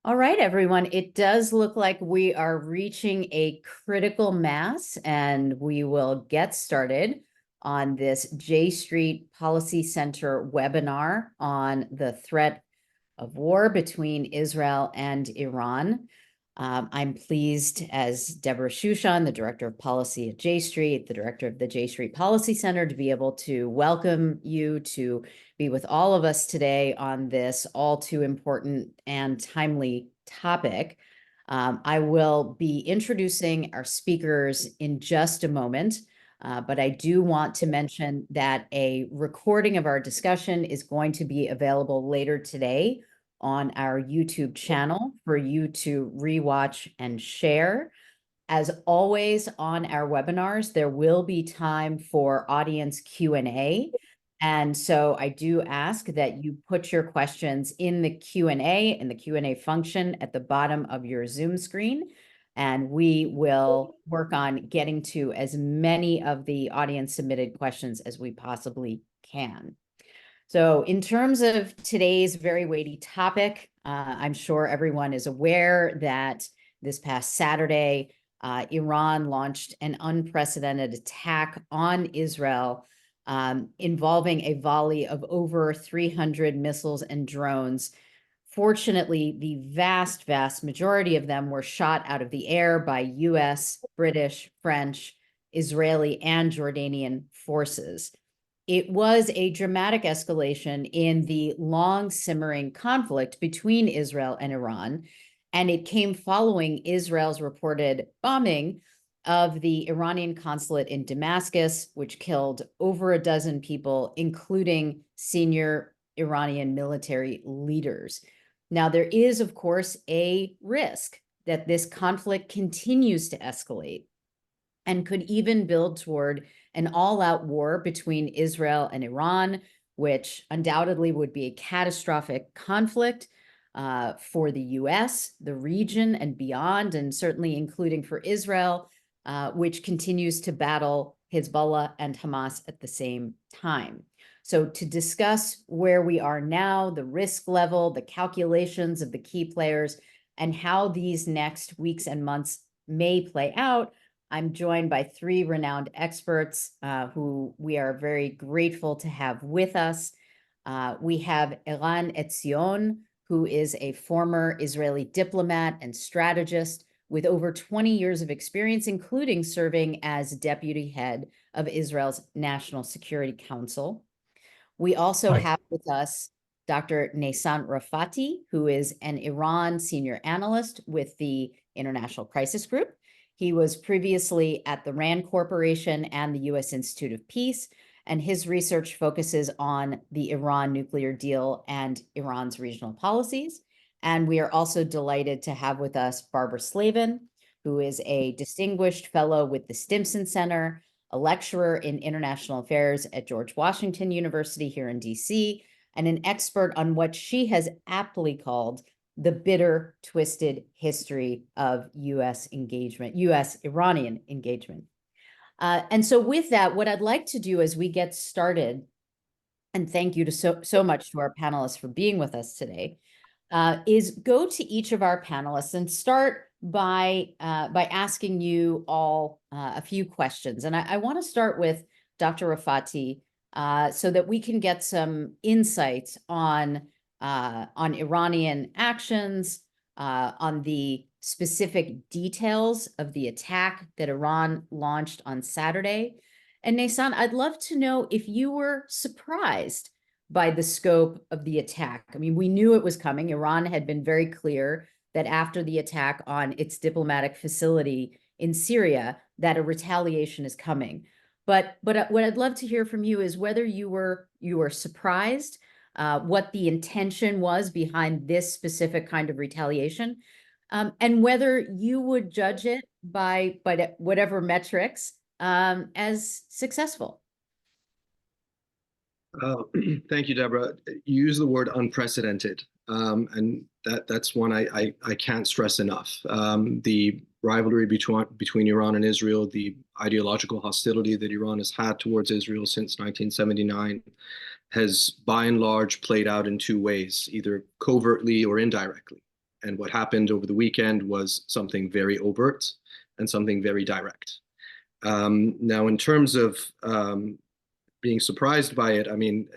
All right, everyone. It does look like we are reaching a critical mass, and we will get started on this J Street Policy Center webinar on the threat of war between Israel and Iran. I'm pleased as Deborah Shushan, the Director of Policy at J Street, the Director of the J Street Policy Center, to be able to welcome you to be with all of us today on this all too important and timely topic. I will be introducing our speakers in just a moment, but I do want to mention that a recording of our discussion is going to be available later today on our YouTube channel for you to rewatch and share. As always on our webinars, there will be time for audience Q&A. And so I do ask that you put your questions in the Q&A function at the bottom of your Zoom screen. And we will work on getting to as many of the audience submitted questions as we possibly can. So in terms of today's very weighty topic, I'm sure everyone is aware that this past Saturday, Iran launched an unprecedented attack on Israel, involving a volley of over 300 missiles and drones. Fortunately, the vast majority of them were shot out of the air by US, British, French, Israeli, and Jordanian forces. It was a dramatic escalation in the long simmering conflict between Israel and Iran, and it came following Israel's reported bombing of the Iranian consulate in Damascus, which killed over a dozen people, including senior Iranian military leaders. Now, there is, of course, a risk that this conflict continues to escalate and could even build toward an all-out war between Israel and Iran, which undoubtedly would be a catastrophic conflict for the US, the region, and beyond, and certainly including for Israel, which continues to battle Hezbollah and Hamas at the same time. So to discuss where we are now, the risk level, the calculations of the key players, and how these next weeks and months may play out, I'm joined by three renowned experts who we are very grateful to have with us. We have Eran Etzion, who is a former Israeli diplomat and strategist with over 20 years of experience, including serving as deputy head of Israel's National Security Council. We also have with us Dr. Naysan Rafati, who is an Iran senior analyst with the International Crisis Group. He was previously at the RAND Corporation and the U.S. Institute of Peace, and his research focuses on the Iran nuclear deal and Iran's regional policies. And we are also delighted to have with us Barbara Slavin, who is a distinguished fellow with the Stimson Center, a lecturer in international affairs at George Washington University here in DC, and an expert on what she has aptly called the bitter, twisted history of U.S. engagement, U.S.-Iranian engagement. And so with that, what I'd like to do as we get started, and thank you so much to our panelists for being with us today, is go to each of our panelists and start by asking you all a few questions. And I want to start with Dr. Rafati so that we can get some insights on Iranian actions, on the specific details of the attack that Iran launched on Saturday. And Naysan, I'd love to know if you were surprised by the scope of the attack. I mean, we knew it was coming. Iran had been very clear that after the attack on its diplomatic facility in Syria, that a retaliation is coming. But what I'd love to hear from you is whether you were surprised, what the intention was behind this specific kind of retaliation, and whether you would judge it by whatever metrics as successful. Thank you, Deborah. You use the word unprecedented, and that's one I can't stress enough. The rivalry between Iran and Israel, the ideological hostility that Iran has had towards Israel since 1979, has by and large played out in two ways, either covertly or indirectly. And what happened over the weekend was something very overt and something very direct. Now, in terms of being surprised by it, I mean,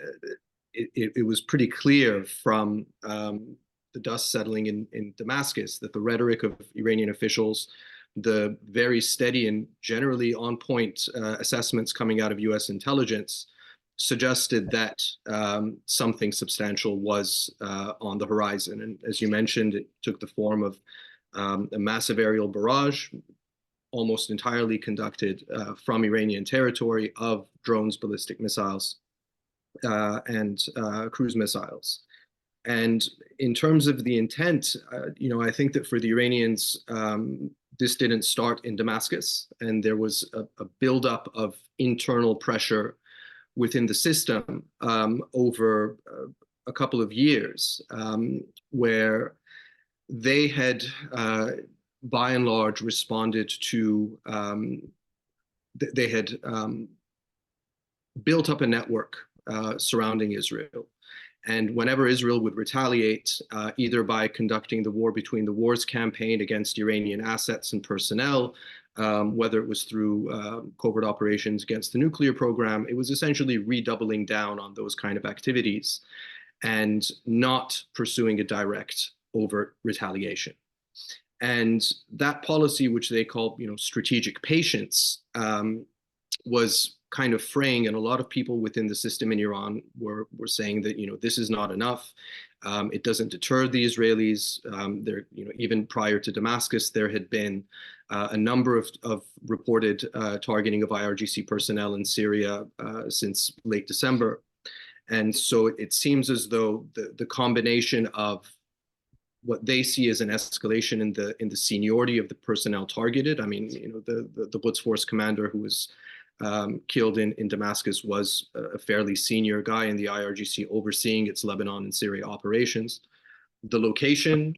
it was pretty clear from the dust settling in Damascus that the rhetoric of Iranian officials, the very steady and generally on point assessments coming out of US intelligence, suggested that something substantial was on the horizon. And as you mentioned, it took the form of a massive aerial barrage, almost entirely conducted from Iranian territory, of drones, ballistic missiles, and cruise missiles. And in terms of the intent, I think that for the Iranians, this didn't start in Damascus, and there was a buildup of internal pressure within the system over a couple of years, where they had, by and large, responded to, they had built up a network surrounding Israel. And whenever Israel would retaliate, either by conducting the War Between the Wars campaign against Iranian assets and personnel, whether it was through covert operations against the nuclear program, it was essentially redoubling down on those kind of activities and not pursuing a direct overt retaliation. And that policy, which they call, strategic patience, was kind of fraying, and a lot of people within the system in Iran were saying that this is not enough. It doesn't deter the Israelis. There, even prior to Damascus, there had been a number of reported targeting of IRGC personnel in Syria since late December, and so it seems as though the combination of what they see as an escalation in the seniority of the personnel targeted. I mean, the Quds Force commander who was killed in Damascus was a fairly senior guy in the IRGC overseeing its Lebanon and Syria operations. The location,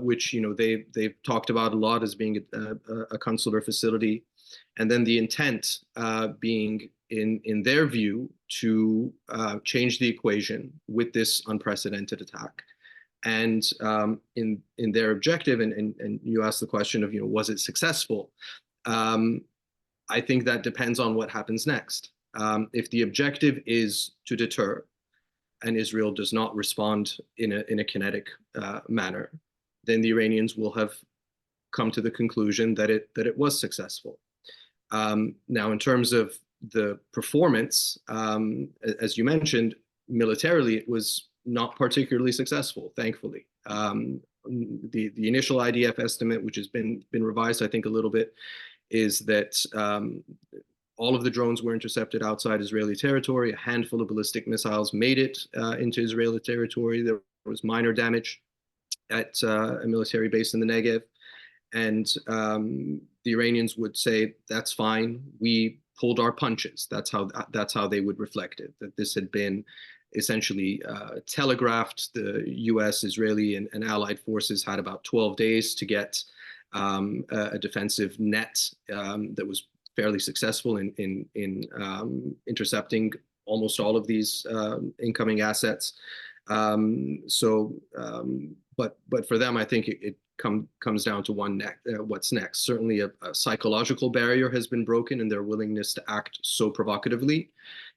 which they've talked about a lot as being a consular facility, and then the intent being, in their view, to change the equation with this unprecedented attack. And in their objective, and you asked the question of, was it successful? I think that depends on what happens next. If the objective is to deter, and Israel does not respond in a kinetic manner, then the Iranians will have come to the conclusion that it was successful. Now, in terms of the performance, as you mentioned, militarily, it was not particularly successful, thankfully. The initial IDF estimate, which has been revised, I think, a little bit, is that all of the drones were intercepted outside Israeli territory. A handful of ballistic missiles made it into Israeli territory. There was minor damage at a military base in the Negev. And the Iranians would say, that's fine. We pulled our punches. That's how they would reflect it, that this had been essentially telegraphed. The US, Israeli, and allied forces had about 12 days to get a defensive net that was fairly successful in intercepting almost all of these incoming assets. But for them, I think it comes down to what's next. Certainly, a psychological barrier has been broken in their willingness to act so provocatively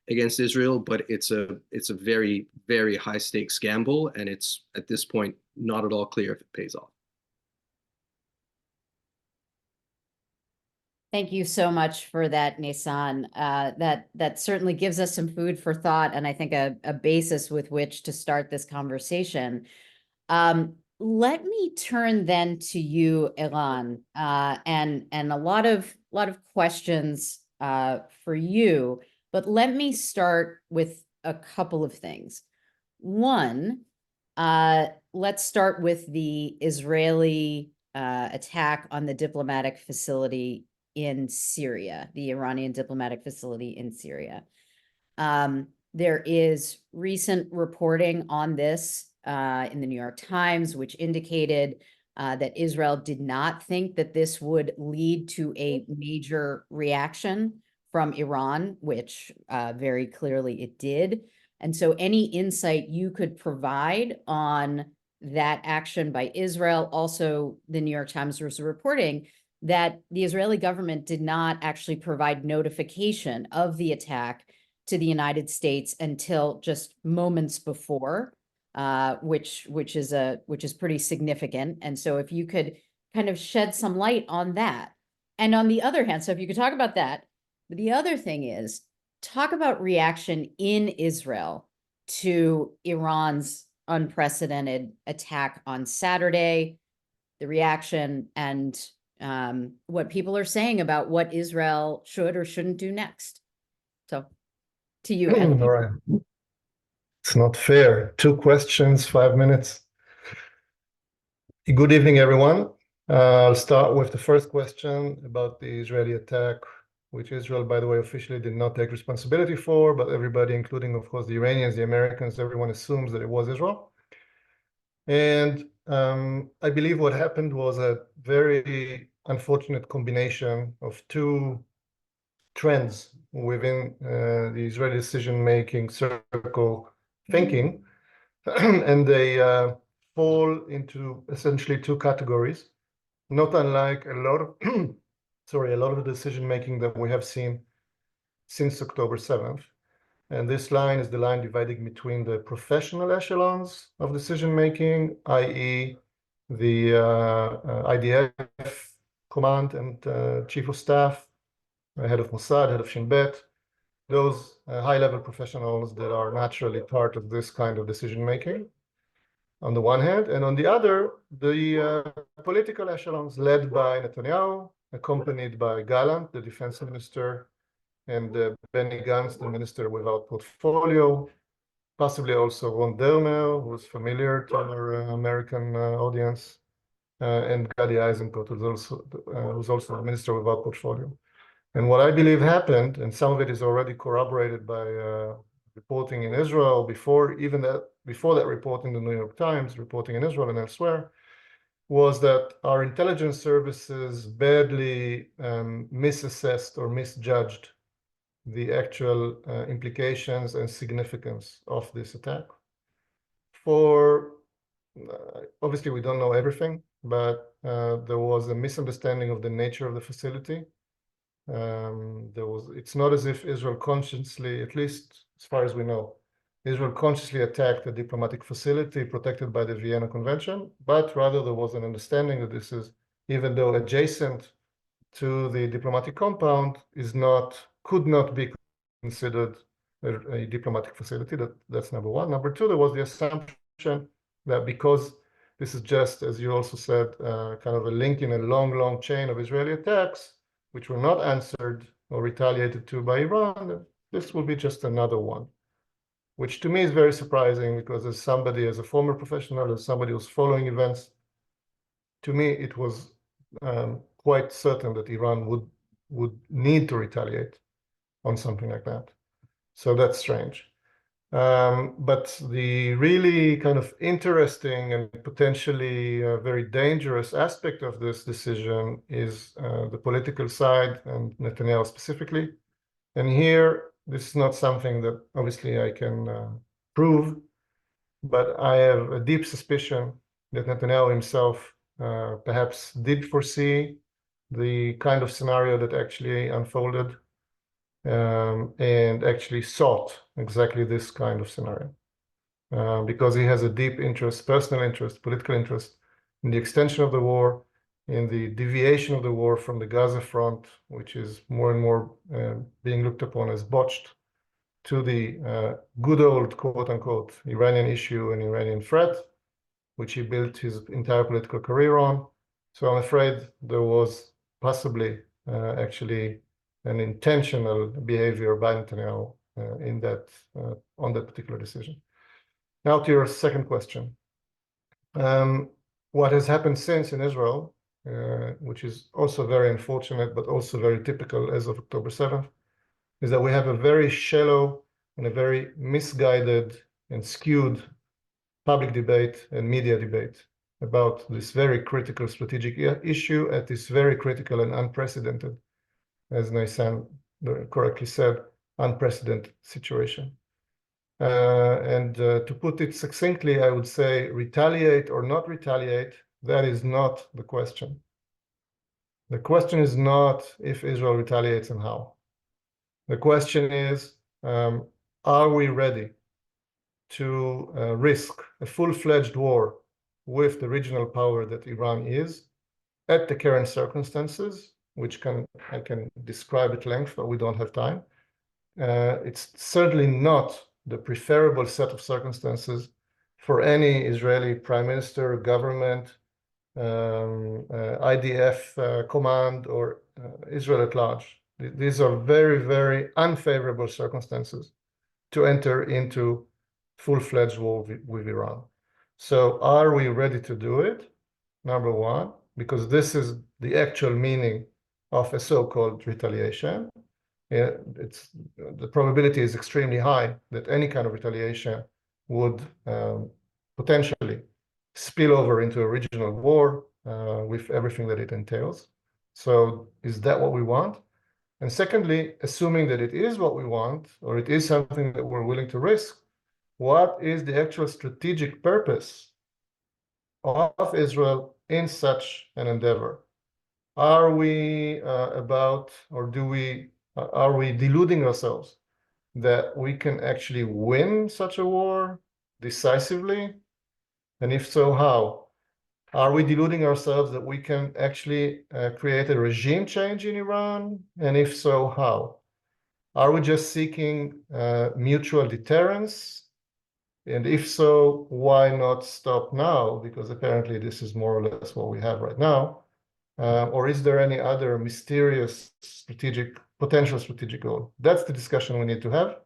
against Israel, but it's a very, very high stakes gamble, and it's at this point not at all clear if it pays off. Thank you so much for that, Naysan. That certainly gives us some food for thought, and I think a basis with which to start this conversation. Let me turn then to you, Eran, and a lot of questions for you. But let me start with a couple of things. One, let's start with the Israeli attack on the diplomatic facility in Syria, the Iranian diplomatic facility in Syria. There is recent reporting on this in the New York Times, which indicated that Israel did not think that this would lead to a major reaction from Iran, which very clearly it did. And so any insight you could provide on that action by Israel. Also, the New York Times was reporting that the Israeli government did not actually provide notification of the attack to the United States until just moments before, which is pretty significant. And so if you could kind of shed some light on that. And on the other hand, so if you could talk about that, the other thing is talk about reaction in Israel to Iran's unprecedented attack on Saturday, the reaction, and what people are saying about what Israel should or shouldn't do next. So to you, Ed. All right. It's not fair. 2 questions, 5 minutes. Good evening, everyone. I'll start with the first question about the Israeli attack, which Israel, by the way, officially did not take responsibility for, but everybody, including, of course, the Iranians, the Americans, everyone assumes that it was Israel. And I believe what happened was a very unfortunate combination of 2 trends within the Israeli decision-making circle thinking, and they fall into essentially 2 categories, not unlike a lot of a lot of the decision-making that we have seen since October 7th. And this line is the line dividing between the professional echelons of decision-making, i.e. the IDF command and chief of staff, head of Mossad, head of Shin Bet, those high-level professionals that are naturally part of this kind of decision-making on the one hand, and on the other, the political echelons led by Netanyahu, accompanied by Gallant, the defense minister, and Benny Gantz, the minister without portfolio, possibly also Ron Dermer, who's familiar to our American audience, and Gadi Eisenkot, who's also a minister without portfolio. And what I believe happened, and some of it is already corroborated by reporting in Israel, before that report in the New York Times, reporting in Israel and elsewhere, was that our intelligence services badly misassessed or misjudged the actual implications and significance of this attack. Obviously, we don't know everything, but there was a misunderstanding of the nature of the facility. It's not as if Israel consciously, at least as far as we know, Israel consciously attacked a diplomatic facility protected by the Vienna Convention, but rather there was an understanding that this is, even though adjacent to the diplomatic compound, could not be considered a diplomatic facility. That's number one. Number two, there was the assumption that because this is just, as you also said, kind of a link in a long chain of Israeli attacks, which were not answered or retaliated to by Iran, this will be just another one, which to me is very surprising because as a former professional, as somebody who's following events, to me it was quite certain that Iran would need to retaliate on something like that. So that's strange. But the really kind of interesting and potentially very dangerous aspect of this decision is the political side and Netanyahu specifically. And here, this is not something that obviously I can prove, but I have a deep suspicion that Netanyahu himself perhaps did foresee the kind of scenario that actually unfolded, and actually sought exactly this kind of scenario, because he has a deep interest, personal interest, political interest in the extension of the war, in the deviation of the war from the Gaza front, which is more and more being looked upon as botched, to the good old quote-unquote Iranian issue and Iranian threat, which he built his entire political career on. So I'm afraid there was possibly actually an intentional behavior by Netanyahu on that particular decision. Now to your second question. What has happened since in Israel, which is also very unfortunate, but also very typical as of October 7th, is that we have a very shallow and a very misguided and skewed public debate and media debate about this very critical strategic issue at this very critical and unprecedented, as Naysan correctly said, unprecedented situation. To put it succinctly, I would say retaliate or not retaliate, that is not the question. The question is not if Israel retaliates and how. The question is, are we ready to risk a full-fledged war with the regional power that Iran is at the current circumstances, which I can describe at length, but we don't have time. It's certainly not the preferable set of circumstances for any Israeli prime minister, government, IDF command, or Israel at large. These are very, very unfavorable circumstances to enter into full-fledged war with Iran. So are we ready to do it? Number one, because this is the actual meaning of a so-called retaliation. The probability is extremely high that any kind of retaliation would potentially spill over into a regional war with everything that it entails. So is that what we want? And secondly, assuming that it is what we want, or it is something that we're willing to risk, what is the actual strategic purpose of Israel in such an endeavor? Are we are we deluding ourselves that we can actually win such a war decisively? And if so, how? Are we deluding ourselves that we can actually create a regime change in Iran? And if so, how? Are we just seeking mutual deterrence? And if so, why not stop now? Because apparently this is more or less what we have right now. Or is there any other mysterious potential strategic goal? That's the discussion we need to have.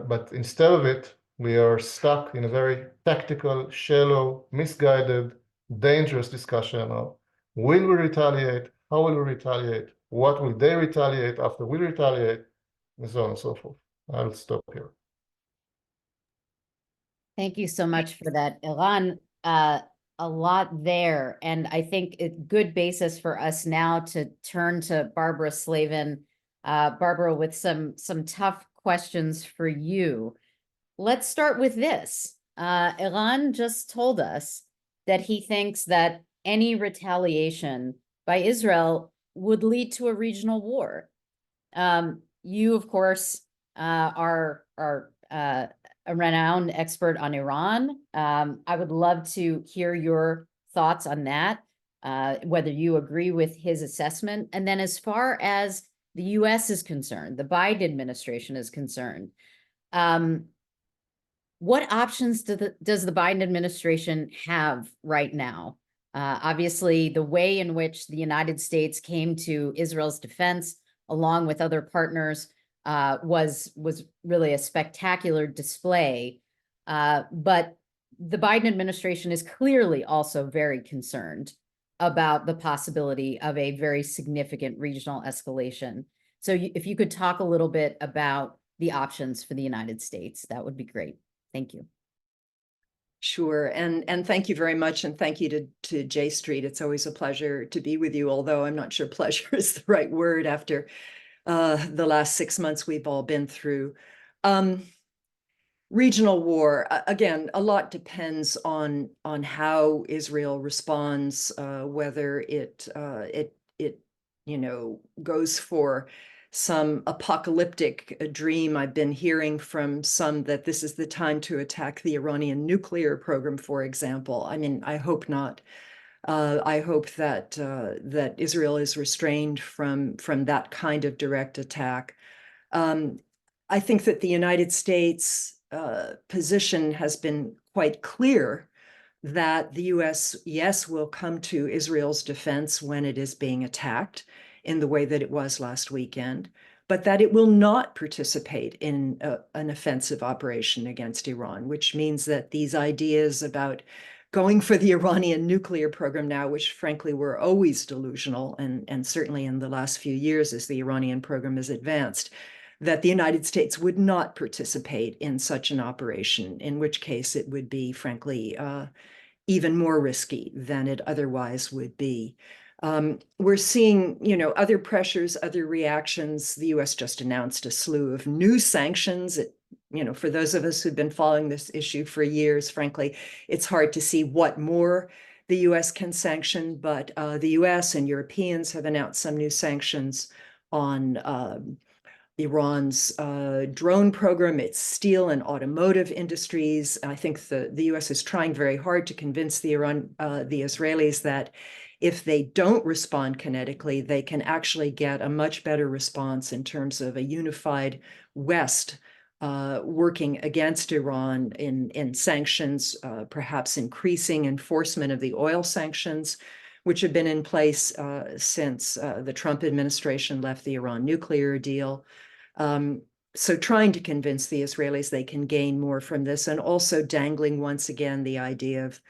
But instead of it, we are stuck in a very tactical, shallow, misguided, dangerous discussion of will we retaliate? How will we retaliate? What will they retaliate after we retaliate? And so on and so forth. I'll stop here. Thank you so much for that, Eran. A lot there. And I think it's good basis for us now to turn to Barbara Slavin. Barbara, with some tough questions for you. Let's start with this. Eran just told us that he thinks that any retaliation by Israel would lead to a regional war. You, of course, are a renowned expert on Iran. I would love to hear your thoughts on that, whether you agree with his assessment. And then as far as the US is concerned, the Biden administration is concerned, what options does the Biden administration have right now? Obviously, the way in which the United States came to Israel's defense, along with other partners, was really a spectacular display. But the Biden administration is clearly also very concerned about the possibility of a very significant regional escalation. So if you could talk a little bit about the options for the United States, that would be great. Thank you. Sure. And thank you very much. And thank you to J Street. It's always a pleasure to be with you, although I'm not sure pleasure is the right word after the last 6 months we've all been through. Regional war, again, a lot depends on how Israel responds, whether it goes for some apocalyptic dream. I've been hearing from some that this is the time to attack the Iranian nuclear program, for example. I mean, I hope not. I hope that Israel is restrained from that kind of direct attack. I think that the United States position has been quite clear that the US, yes, will come to Israel's defense when it is being attacked in the way that it was last weekend, but that it will not participate in an offensive operation against Iran, which means that these ideas about going for the Iranian nuclear program now, which frankly were always delusional, and certainly in the last few years as the Iranian program has advanced, that the United States would not participate in such an operation, in which case it would be, frankly, even more risky than it otherwise would be. We're seeing, other pressures, other reactions. The US just announced a slew of new sanctions. It for those of us who've been following this issue for years, frankly, it's hard to see what more the U.S. can sanction, but the U.S. and Europeans have announced some new sanctions on Iran's drone program, its steel and automotive industries. I think the U.S. is trying very hard to convince the Israelis that if they don't respond kinetically, they can actually get a much better response in terms of a unified West working against Iran in sanctions, perhaps increasing enforcement of the oil sanctions, which have been in place since the Trump administration left the Iran nuclear deal. So trying to convince the Israelis they can gain more from this, and also dangling once again the idea of,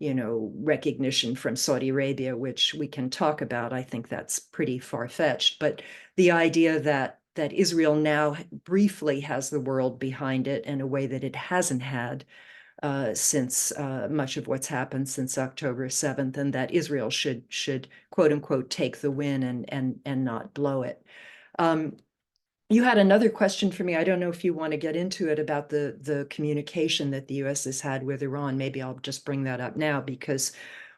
recognition from Saudi Arabia, which we can talk about. I think that's pretty far-fetched, but the idea that Israel now briefly has the world behind it in a way that it hasn't had since much of what's happened since October 7th, and that Israel should quote unquote take the win and not blow it. You had another question for me. I don't know if you want to get into it about the communication that the U.S. has had with Iran. Maybe I'll just bring that up now, because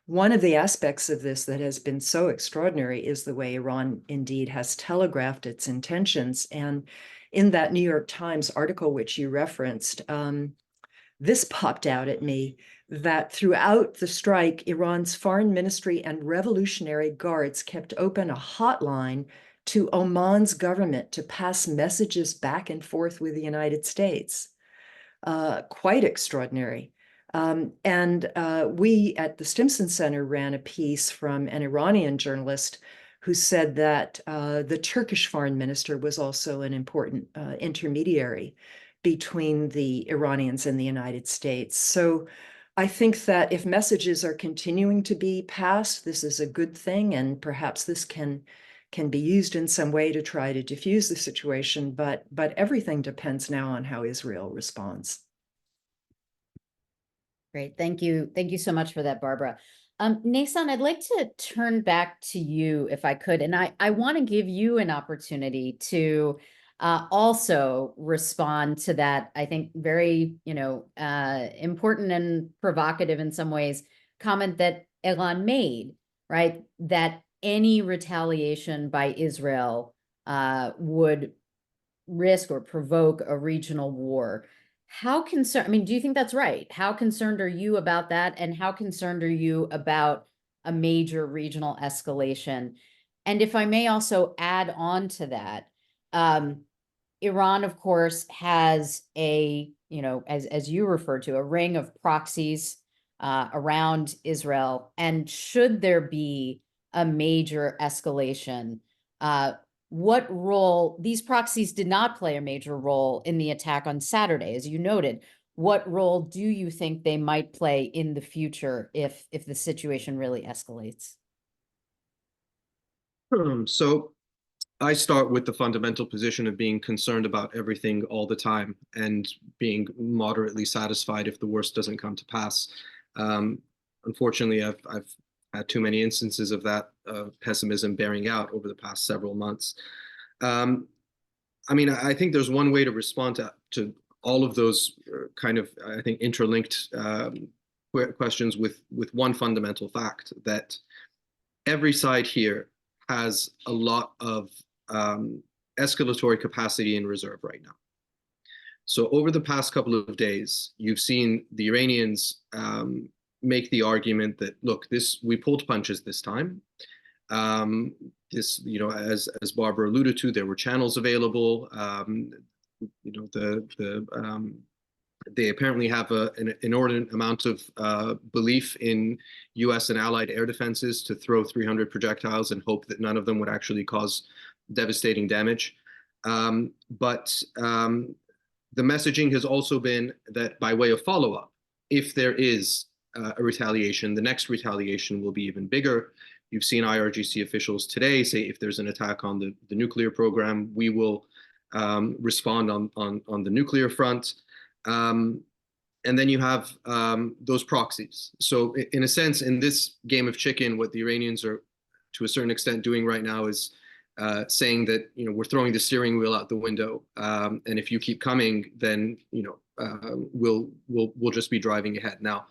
one of the aspects of this that has been so extraordinary is the way Iran indeed has telegraphed its intentions. And in that New York Times article, which you referenced, this popped out at me, that throughout the strike, Iran's foreign ministry and Revolutionary Guards kept open a hotline to Oman's government to pass messages back and forth with the United States. Quite extraordinary. And we at the Stimson Center ran a piece from an Iranian journalist who said that the Turkish foreign minister was also an important intermediary between the Iranians and the United States. So I think that if messages are continuing to be passed, this is a good thing, and perhaps this can be used in some way to try to diffuse the situation, but everything depends now on how Israel responds. Great, thank you. Thank you so much for that, Barbara. Naysan, I'd like to turn back to you if I could, and I want to give you an opportunity to also respond to that, I think, very, important and provocative in some ways, comment that Eran made, right? That any retaliation by Israel would risk or provoke a regional war. How concerned, do you think that's right? How concerned are you about that? And how concerned are you about a major regional escalation? And if I may also add on to that, Iran, of course, has a, as you referred to, a ring of proxies around Israel. And should there be a major escalation, what role, these proxies did not play a major role in the attack on Saturday, as you noted. What role do you think they might play in the future if the situation really escalates? So I start with the fundamental position of being concerned about everything all the time and being moderately satisfied if the worst doesn't come to pass. Unfortunately, I've had too many instances of that pessimism bearing out over the past several months. I think there's one way to respond to all of those kind of, I think, interlinked questions with one fundamental fact, that every side here has a lot of escalatory capacity in reserve right now. So over the past couple of days, you've seen the Iranians make the argument that, look, we pulled punches this time. As Barbara alluded to, there were channels available. They apparently have an inordinate amount of belief in U.S. and allied air defenses to throw 300 projectiles and hope that none of them would actually cause devastating damage. But the messaging has also been that, by way of follow-up, if there is a retaliation, the next retaliation will be even bigger. You've seen IRGC officials today say, if there's an attack on the nuclear program, we will respond on the nuclear front. And then you have those proxies. So in a sense, in this game of chicken, what the Iranians are, to a certain extent, doing right now is saying that, we're throwing the steering wheel out the window, and if you keep coming, then we'll just be driving ahead. Now,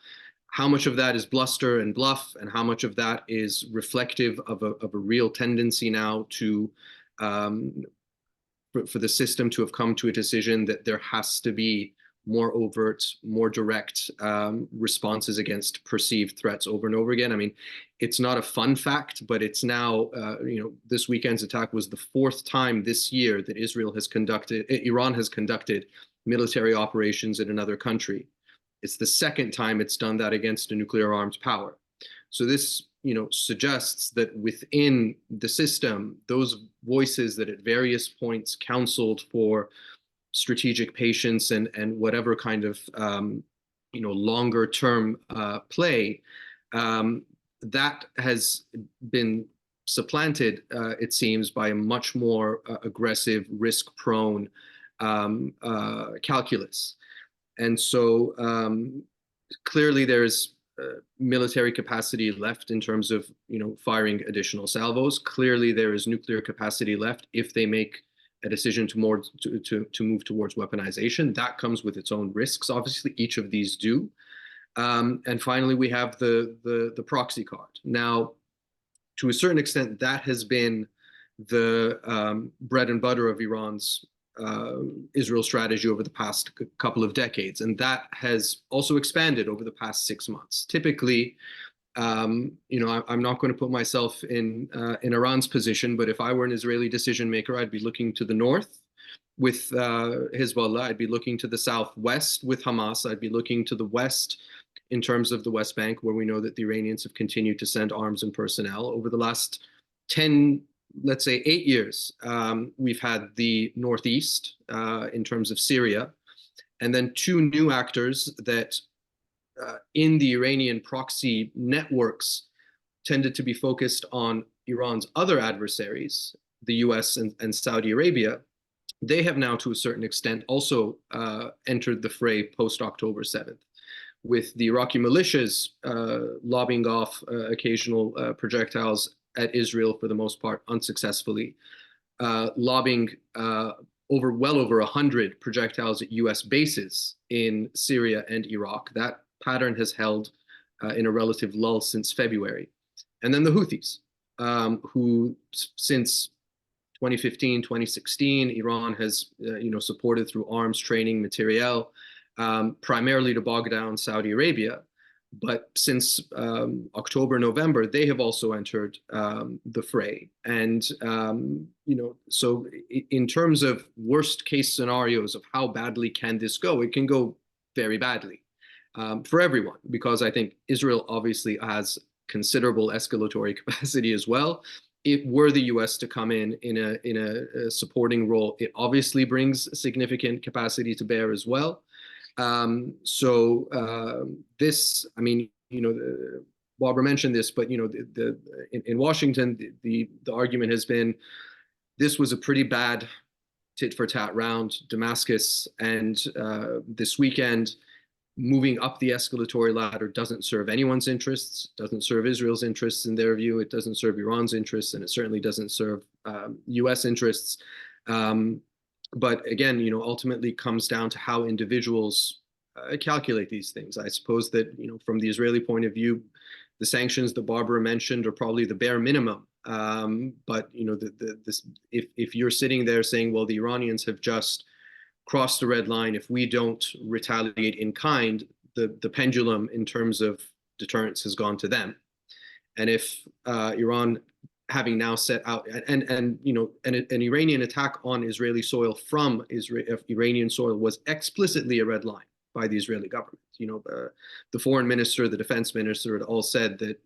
how much of that is bluster and bluff, and how much of that is reflective of a real tendency now to for the system to have come to a decision that there has to be more overt, more direct responses against perceived threats over and over again. I mean, it's not a fun fact, but it's now, this weekend's attack was the fourth time this year that Iran has conducted military operations in another country. It's the second time it's done that against a nuclear armed power. So this, suggests that within the system, those voices that at various points counseled for strategic patience and whatever kind of longer term play, that has been supplanted, it seems, by a much more aggressive, risk-prone calculus. And so clearly there's military capacity left in terms of firing additional salvos. Clearly there is nuclear capacity left if they make a decision to move towards weaponization. That comes with its own risks. Obviously, each of these do. And finally, we have the proxy card. Now, to a certain extent, that has been the bread and butter of Iran's Israel strategy over the past couple of decades, and that has also expanded over the past 6 months. Typically, I'm not going to put myself in Iran's position, but if I were an Israeli decision maker, I'd be looking to the north with Hezbollah. I'd be looking to the southwest with Hamas. I'd be looking to the west in terms of the West Bank, where we know that the Iranians have continued to send arms and personnel. Over the last 10, let's say 8 years, we've had the northeast in terms of Syria, and then two new actors that in the Iranian proxy networks tended to be focused on Iran's other adversaries, the US and Saudi Arabia. They have now, to a certain extent, also entered the fray post-October 7th, with the Iraqi militias lobbing off occasional projectiles at Israel, for the most part unsuccessfully, lobbing well over 100 projectiles at US bases in Syria and Iraq. That pattern has held in a relative lull since February. And then the Houthis, who since 2015, 2016, Iran has supported through arms, training, materiel, primarily to bog down Saudi Arabia. But since October, November, they have also entered the fray. And, so in terms of worst case scenarios of how badly can this go, it can go very badly for everyone, because I think Israel obviously has considerable escalatory capacity as well. If were the US to come in a supporting role, it obviously brings significant capacity to bear as well. This, I mean, Barbara mentioned this, but in Washington, the argument has been this was a pretty bad tit for tat round. Damascus and this weekend, moving up the escalatory ladder doesn't serve anyone's interests, doesn't serve Israel's interests in their view, it doesn't serve Iran's interests, and it certainly doesn't serve US interests. But again, ultimately comes down to how individuals calculate these things. I suppose that, from the Israeli point of view, the sanctions that Barbara mentioned are probably the bare minimum. But if you're sitting there saying, well, the Iranians have just crossed the red line, if we don't retaliate in kind, the pendulum in terms of deterrence has gone to them. And if Iran, having now set out an Iranian attack on Israeli soil from Iranian soil was explicitly a red line by the Israeli government. The foreign minister, the defense minister had all said that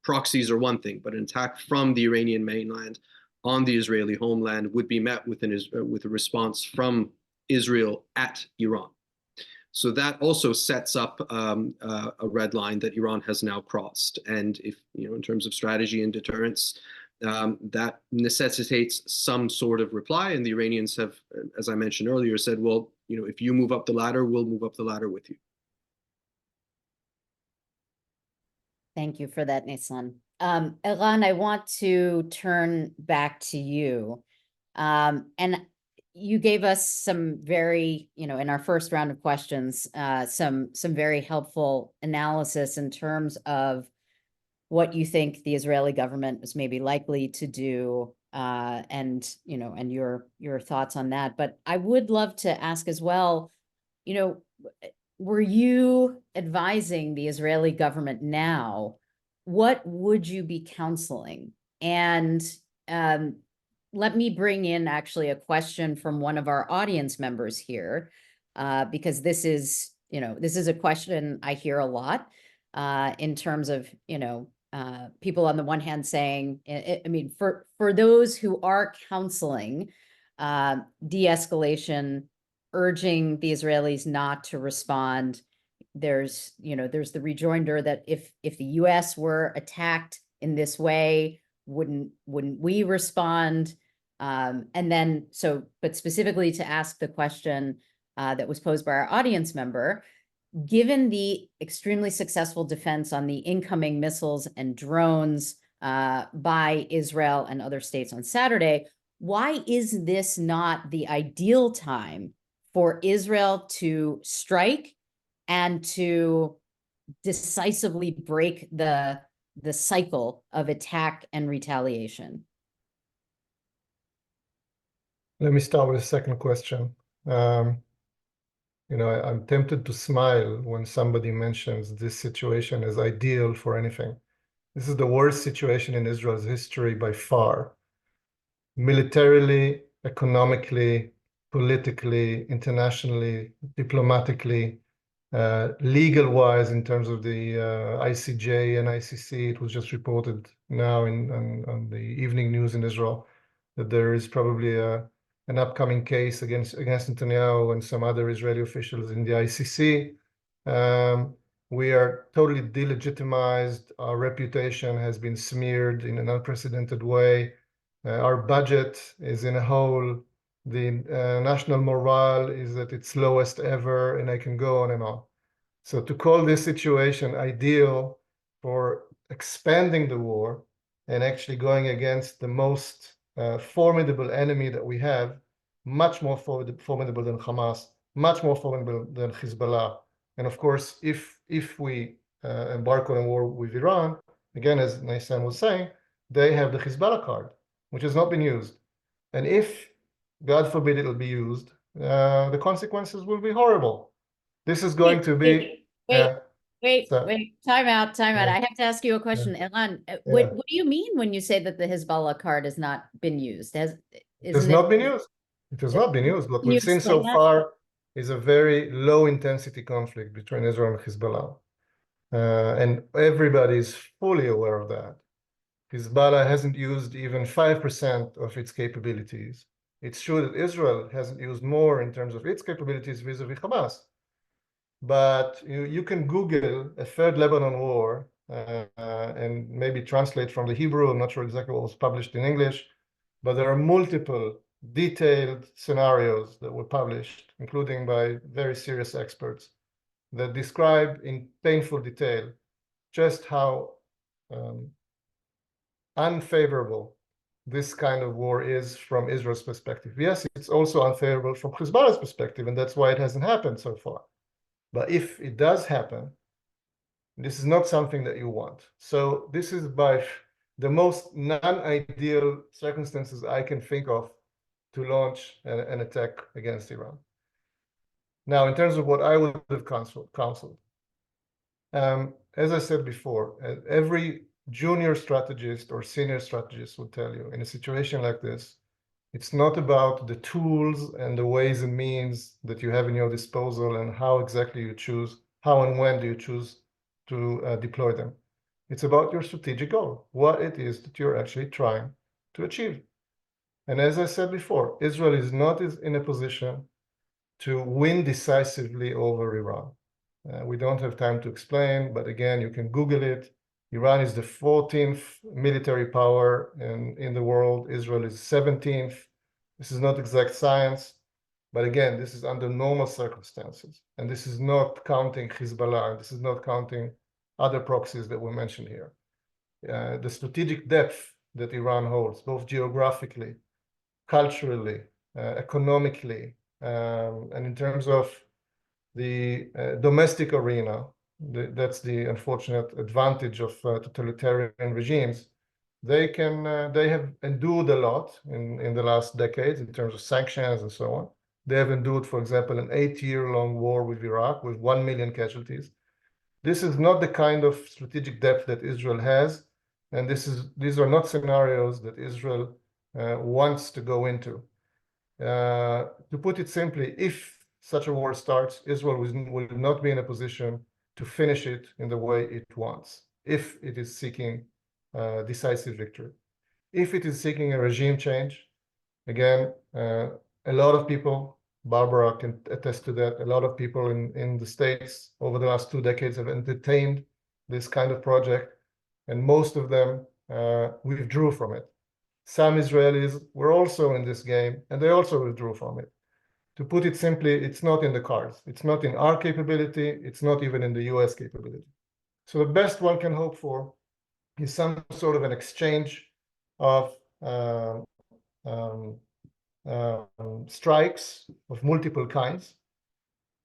proxies are one thing, but an attack from the Iranian mainland on the Israeli homeland would be met with a response from Israel at Iran. So that also sets up a red line that Iran has now crossed. And if, in terms of strategy and deterrence, that necessitates some sort of reply. And the Iranians have, as I mentioned earlier, said, well, if you move up the ladder, we'll move up the ladder with you. Thank you for that, Naysan. Eran, I want to turn back to you. And you gave us some very, in our first round of questions, some very helpful analysis in terms of what you think the Israeli government is maybe likely to do, and your thoughts on that. But I would love to ask as well, were you advising the Israeli government now? What would you be counseling? And let me bring in actually a question from one of our audience members here, because this is a question I hear a lot, in terms of, people on the one hand saying, I mean, for those who are counseling de-escalation, urging the Israelis not to respond, there's the rejoinder that if the US were attacked in this way, wouldn't we respond? And then but specifically to ask the question that was posed by our audience member, given the extremely successful defense on the incoming missiles and drones by Israel and other states on Saturday, why is this not the ideal time for Israel to strike and to decisively break the cycle of attack and retaliation? Let me start with the second question. I'm tempted to smile when somebody mentions this situation as ideal for anything. This is the worst situation in Israel's history by far. Militarily, economically, politically, internationally, diplomatically, legal-wise, in terms of the ICJ and ICC. It was just reported now on the evening news in Israel that there is probably an upcoming case against Netanyahu and some other Israeli officials in the ICC. We are totally delegitimized. Our reputation has been smeared in an unprecedented way. Our budget is in a hole. The national morale is at its lowest ever, and I can go on and on. So to call this situation ideal for expanding the war and actually going against the most formidable enemy that we have, much more formidable than Hamas, much more formidable than Hezbollah. And of course, if we embark on a war with Iran, again, as Naysan was saying, they have the Hezbollah card, which has not been used. And if, God forbid, it'll be used, the consequences will be horrible. This is going to be... Wait, time out. Yeah. I have to ask you a question. Eran, what do you mean when you say that the Hezbollah card has not been used? It has not been used. It has not been used. What we've seen so far is a very low-intensity conflict between Israel and Hezbollah. And everybody is fully aware of that. Hezbollah hasn't used even 5% of its capabilities. It's true that Israel hasn't used more in terms of its capabilities vis-a-vis Hamas. But you can Google a third Lebanon war and maybe translate from the Hebrew. I'm not sure exactly what was published in English, but there are multiple detailed scenarios that were published, including by very serious experts, that describe in painful detail just how unfavorable this kind of war is from Israel's perspective. Yes, it's also unfavorable from Hezbollah's perspective, and that's why it hasn't happened so far. But if it does happen, this is not something that you want. So this is by the most non-ideal circumstances I can think of to launch an attack against Iran. Now, in terms of what I would have counseled, as I said before, every junior strategist or senior strategist will tell you, in a situation like this, it's not about the tools and the ways and means that you have in your disposal and how exactly you choose, how and when do you choose to deploy them. It's about your strategic goal, what it is that you're actually trying to achieve. And as I said before, Israel is not in a position to win decisively over Iran. We don't have time to explain, but again, you can Google it. Iran is the 14th military power in the world. Israel is 17th. This is not exact science, but again, this is under normal circumstances. And this is not counting Hezbollah, and this is not counting other proxies that were mentioned here. the strategic depth that Iran holds, both geographically, culturally, economically, and in terms of the domestic arena. That's the unfortunate advantage of totalitarian regimes. They have endured a lot in the last decades in terms of sanctions and so on. They have endured, for example, an 8-year-long war with Iraq with 1 million casualties. This is not the kind of strategic depth that Israel has, and these are not scenarios that Israel wants to go into. To put it simply, if such a war starts, Israel will not be in a position to finish it in the way it wants, if it is seeking decisive victory. If it is seeking a regime change, again, a lot of people, Barbara can attest to that, a lot of people in the States over the last 2 decades have entertained this kind of project, and most of them withdrew from it. Some Israelis were also in this game, and they also withdrew from it. To put it simply, it's not in the cards. It's not in our capability. It's not even in the US capability. So the best one can hope for is some sort of an exchange of strikes of multiple kinds.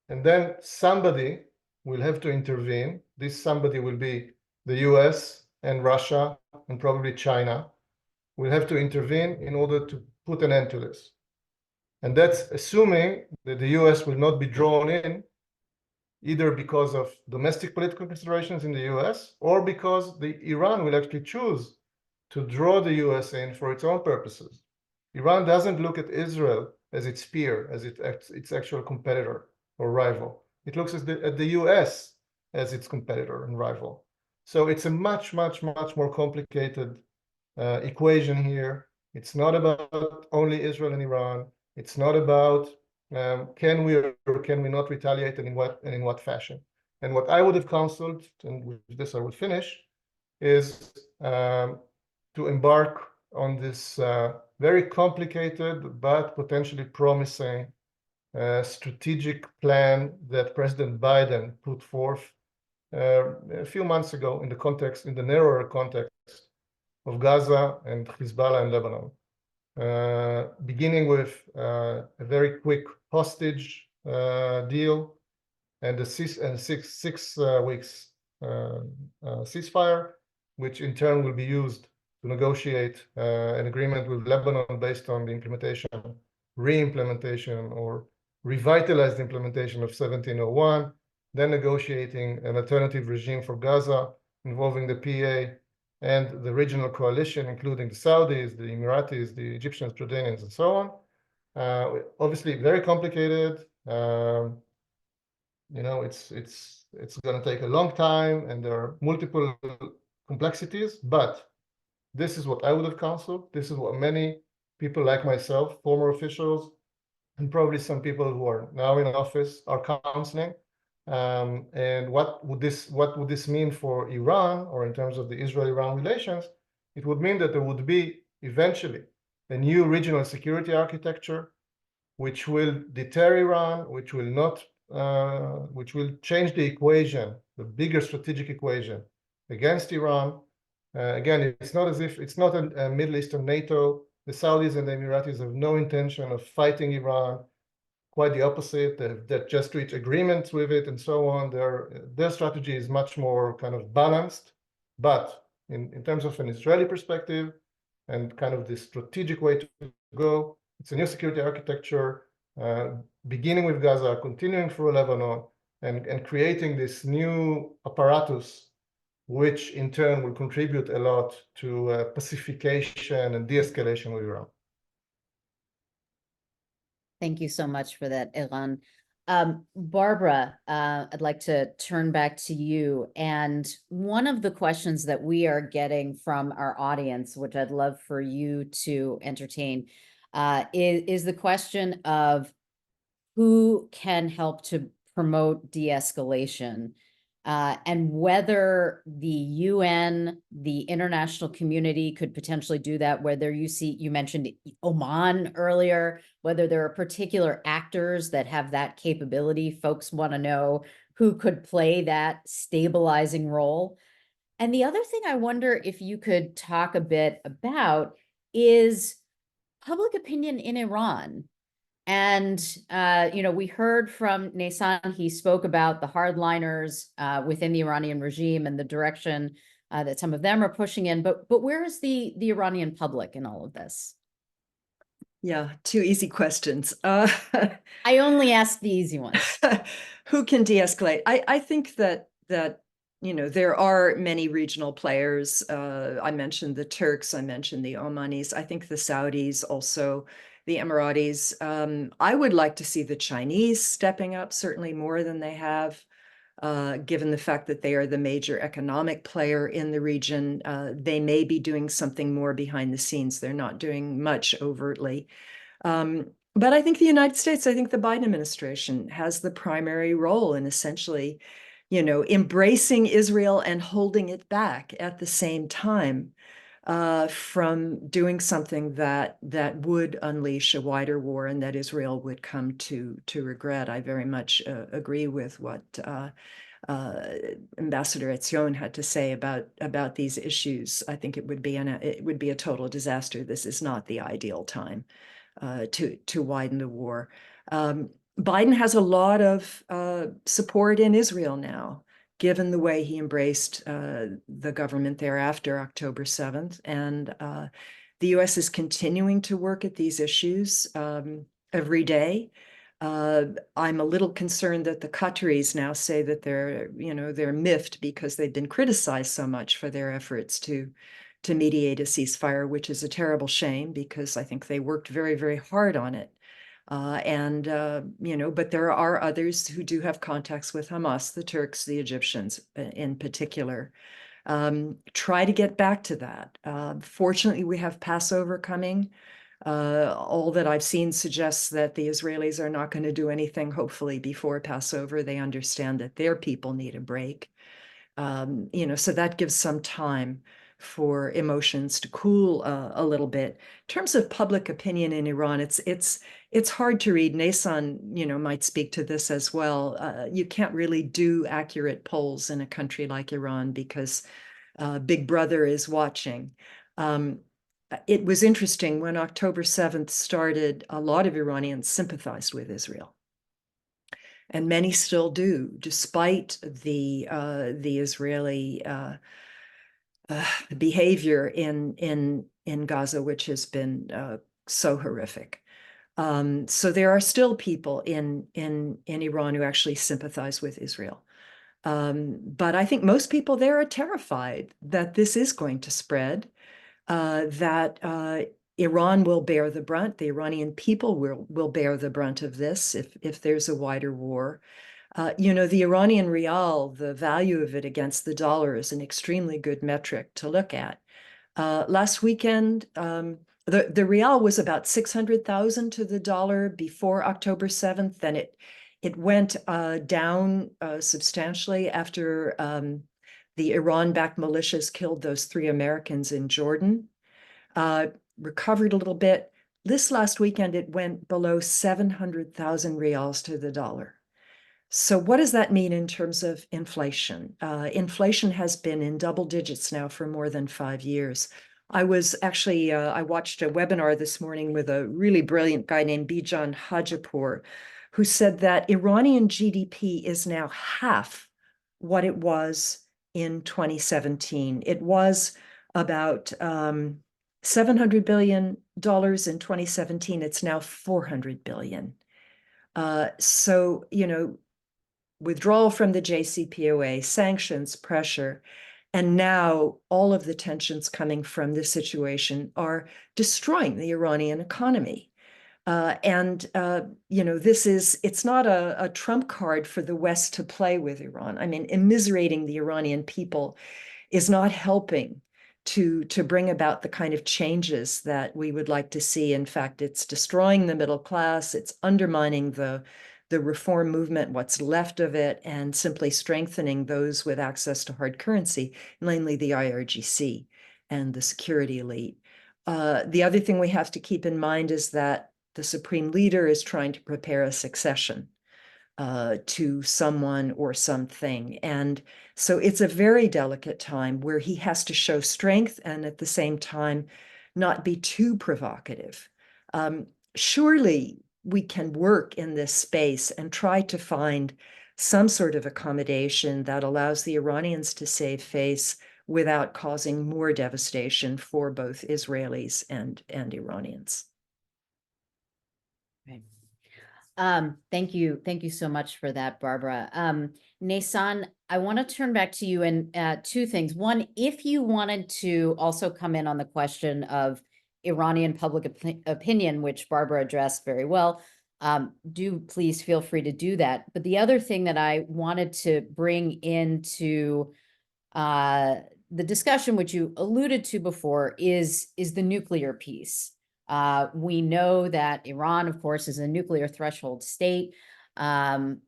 And then somebody will have to intervene. This somebody will be the US and Russia and probably China. Will have to intervene in order to put an end to this. And that's assuming that the US will not be drawn in either because of domestic political considerations in the US or because Iran will actually choose to draw the US in for its own purposes. Iran doesn't look at Israel as its peer, as its actual competitor or rival. It looks at the US as its competitor and rival. So it's a much, much, much more complicated equation here. It's not about only Israel and Iran. It's not about can we or can we not retaliate and in what fashion. And what I would have counseled, and with this I will finish, is to embark on this very complicated but potentially promising strategic plan that President Biden put forth a few months ago in the narrower context of Gaza and Hezbollah and Lebanon, beginning with a very quick hostage deal and a 6 weeks ceasefire, which in turn will be used to negotiate an agreement with Lebanon based on the re-implementation or revitalized implementation of 1701, then negotiating an alternative regime for Gaza involving the PA and the regional coalition, including the Saudis, the Emiratis, the Egyptians, Jordanians, and so on. Obviously, very complicated. It's going to take a long time, and there are multiple complexities. But this is what I would have counseled. This is what many people like myself, former officials, and probably some people who are now in office are counseling. And what would this mean for Iran, or in terms of the Israel-Iran relations? It would mean that there would be eventually a new regional security architecture, which will deter Iran, which will change the equation, the bigger strategic equation against Iran. Again, it's not a Middle Eastern NATO. The Saudis and the Emiratis have no intention of fighting Iran. Quite the opposite. They've just reached agreements with it and so on. Their strategy is much more kind of balanced. But in terms of an Israeli perspective and kind of the strategic way to go, it's a new security architecture, beginning with Gaza, continuing through Lebanon, and creating this new apparatus, which in turn will contribute a lot to pacification and de-escalation with Iran. Thank you so much for that, Eran. Barbara, I'd like to turn back to you. And one of the questions that we are getting from our audience, which I'd love for you to entertain, is the question of who can help to promote de-escalation, and whether the UN, the international community could potentially do that, whether you mentioned Oman earlier, whether there are particular actors that have that capability. Folks want to know who could play that stabilizing role. And the other thing I wonder if you could talk a bit about is public opinion in Iran. And, we heard from Naysan, he spoke about the hardliners within the Iranian regime and the direction that some of them are pushing in. But where is the Iranian public in all of this? Yeah, two easy questions. I only ask the easy ones. Who can de-escalate? I think that there are many regional players. I mentioned the Turks, I mentioned the Omanis, I think the Saudis also, the Emiratis. I would like to see the Chinese stepping up, certainly more than they have, given the fact that they are the major economic player in the region. They may be doing something more behind the scenes. They're not doing much overtly. But I think the United States, I think the Biden administration has the primary role in essentially, embracing Israel and holding it back at the same time from doing something that would unleash a wider war and that Israel would come to regret. I very much agree with what Ambassador Etzion had to say about these issues. I think it would be a total disaster. This is not the ideal time to widen the war. Biden has a lot of support in Israel now, given the way he embraced the government there after October 7th. And the US is continuing to work at these issues every day. I'm a little concerned that the Qataris now say that they're miffed because they've been criticized so much for their efforts to mediate a ceasefire, which is a terrible shame because I think they worked very, very hard on it. But there are others who do have contacts with Hamas, the Turks, the Egyptians in particular. Try to get back to that. Fortunately, we have Passover coming. All that I've seen suggests that the Israelis are not going to do anything, hopefully, before Passover. They understand that their people need a break. So that gives some time for emotions to cool a little bit. In terms of public opinion in Iran, it's hard to read. Naysan, might speak to this as well. You can't really do accurate polls in a country like Iran because Big Brother is watching. It was interesting when October 7th started, a lot of Iranians sympathized with Israel. And many still do, despite the Israeli behavior in Gaza, which has been so horrific. So there are still people in Iran who actually sympathize with Israel. But I think most people there are terrified that this is going to spread, that Iran will bear the brunt. The Iranian people will bear the brunt of this if there's a wider war. The Iranian rial, the value of it against the dollar is an extremely good metric to look at. Last weekend, the rial was about 600,000 to the dollar before October 7th. Then it went down substantially after the Iran-backed militias killed those 3 Americans in Jordan. Recovered a little bit. This last weekend, it went below 700,000 rials to the dollar. So what does that mean in terms of inflation? Inflation has been in double digits now for more than 5 years. I watched a webinar this morning with a really brilliant guy named Bijan Hajipour, who said that Iranian GDP is now half what it was in 2017. It was about $700 billion in 2017. It's now $400 billion. So, withdrawal from the JCPOA, sanctions, pressure, and now all of the tensions coming from this situation are destroying the Iranian economy. It's not a trump card for the West to play with Iran. I mean, immiserating the Iranian people is not helping to bring about the kind of changes that we would like to see. In fact, it's destroying the middle class, it's undermining the reform movement, what's left of it, and simply strengthening those with access to hard currency, namely the IRGC and the security elite. The other thing we have to keep in mind is that the supreme leader is trying to prepare a succession. to someone or something. And so it's a very delicate time where he has to show strength and at the same time not be too provocative. Surely we can work in this space and try to find some sort of accommodation that allows the Iranians to save face without causing more devastation for both Israelis and Iranians. Right. Thank you. Thank you so much for that, Barbara. Naysan, I want to turn back to you and two things. One, if you wanted to also come in on the question of Iranian public opinion, which Barbara addressed very well, do please feel free to do that. But the other thing that I wanted to bring into the discussion, which you alluded to before, is the nuclear piece. We know that Iran, of course, is a nuclear threshold state. And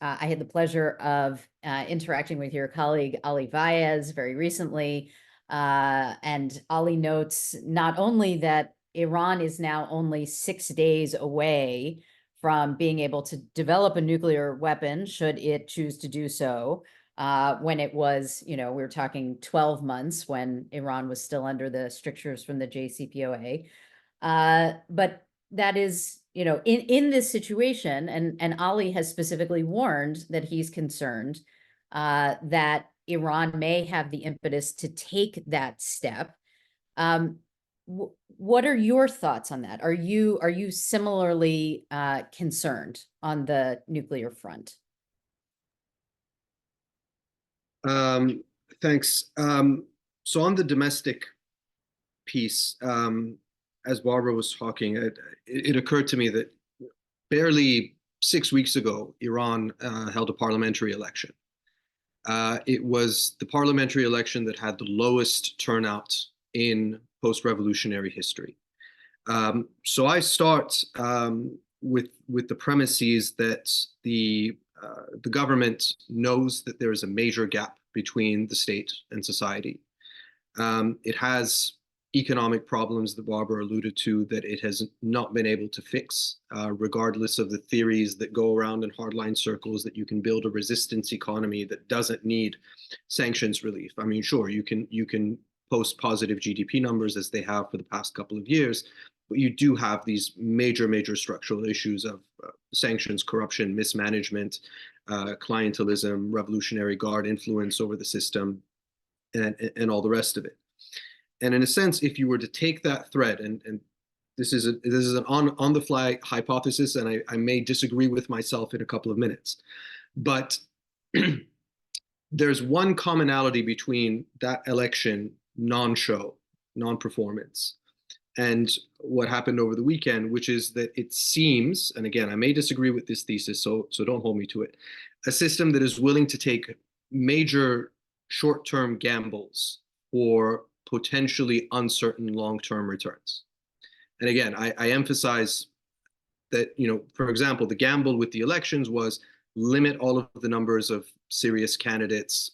I had the pleasure of interacting with your colleague, Ali Vaez, very recently. And Ali notes not only that Iran is now only 6 days away from being able to develop a nuclear weapon, should it choose to do so, when it was, we were talking 12 months when Iran was still under the strictures from the JCPOA. But that is, in this situation, and Ali has specifically warned that he's concerned that Iran may have the impetus to take that step. What are your thoughts on that? Are you similarly concerned on the nuclear front? Thanks. So on the domestic piece, as Barbara was talking, it occurred to me that barely 6 weeks ago, Iran held a parliamentary election. It was the parliamentary election that had the lowest turnout in post-revolutionary history. So I start with the premises that the government knows that there is a major gap between the state and society. It has economic problems that Barbara alluded to that it has not been able to fix, regardless of the theories that go around in hardline circles that you can build a resistance economy that doesn't need sanctions relief. I mean, sure, you can post positive GDP numbers as they have for the past couple of years, but you do have these major structural issues of sanctions, corruption, mismanagement, clientelism, Revolutionary Guard influence over the system, and all the rest of it. And in a sense, if you were to take that thread, and this is an on-the-fly hypothesis, and I may disagree with myself in a couple of minutes, but there's one commonality between that election non-show, non-performance, and what happened over the weekend, which is that it seems, and again, I may disagree with this thesis, so don't hold me to it, a system that is willing to take major short-term gambles for potentially uncertain long-term returns. And again, I emphasize that, for example, the gamble with the elections was limit all of the numbers of serious candidates,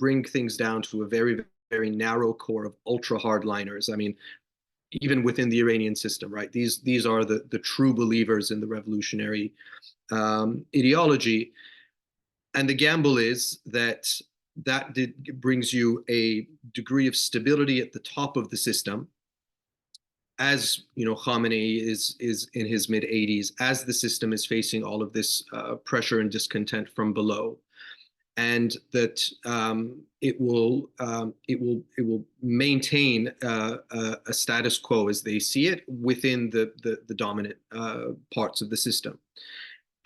bring things down to a very, very narrow core of ultra hardliners. I mean, even within the Iranian system, right? These are the true believers in the revolutionary ideology. And the gamble is that brings you a degree of stability at the top of the system, as Khamenei is in his mid-80s, as the system is facing all of this pressure and discontent from below, and that it will maintain a status quo as they see it within the dominant parts of the system.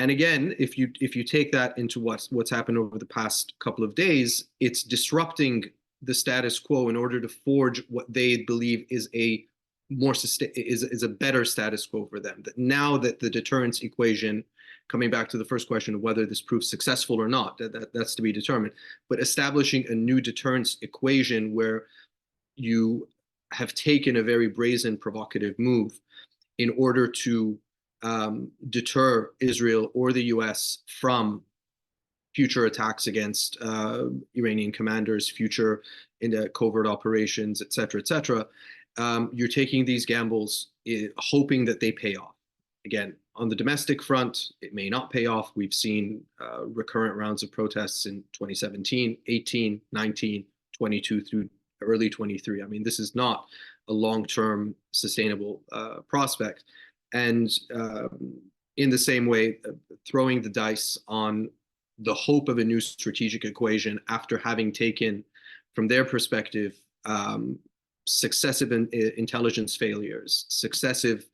And again, if you take that into what's happened over the past couple of days, it's disrupting the status quo in order to forge what they believe is a better status quo for them. That now that the deterrence equation, coming back to the first question of whether this proves successful or not, that's to be determined. But establishing a new deterrence equation where you have taken a very brazen, provocative move in order to deter Israel or the US from future attacks against Iranian commanders, future covert operations, et cetera, et cetera. You're taking these gambles, hoping that they pay off. Again, on the domestic front, it may not pay off. We've seen recurrent rounds of protests in 2017, 18, 19, 22 through early 23. I mean, this is not a long-term sustainable prospect. And in the same way, throwing the dice on the hope of a new strategic equation after having taken, from their perspective, successive intelligence failures, successive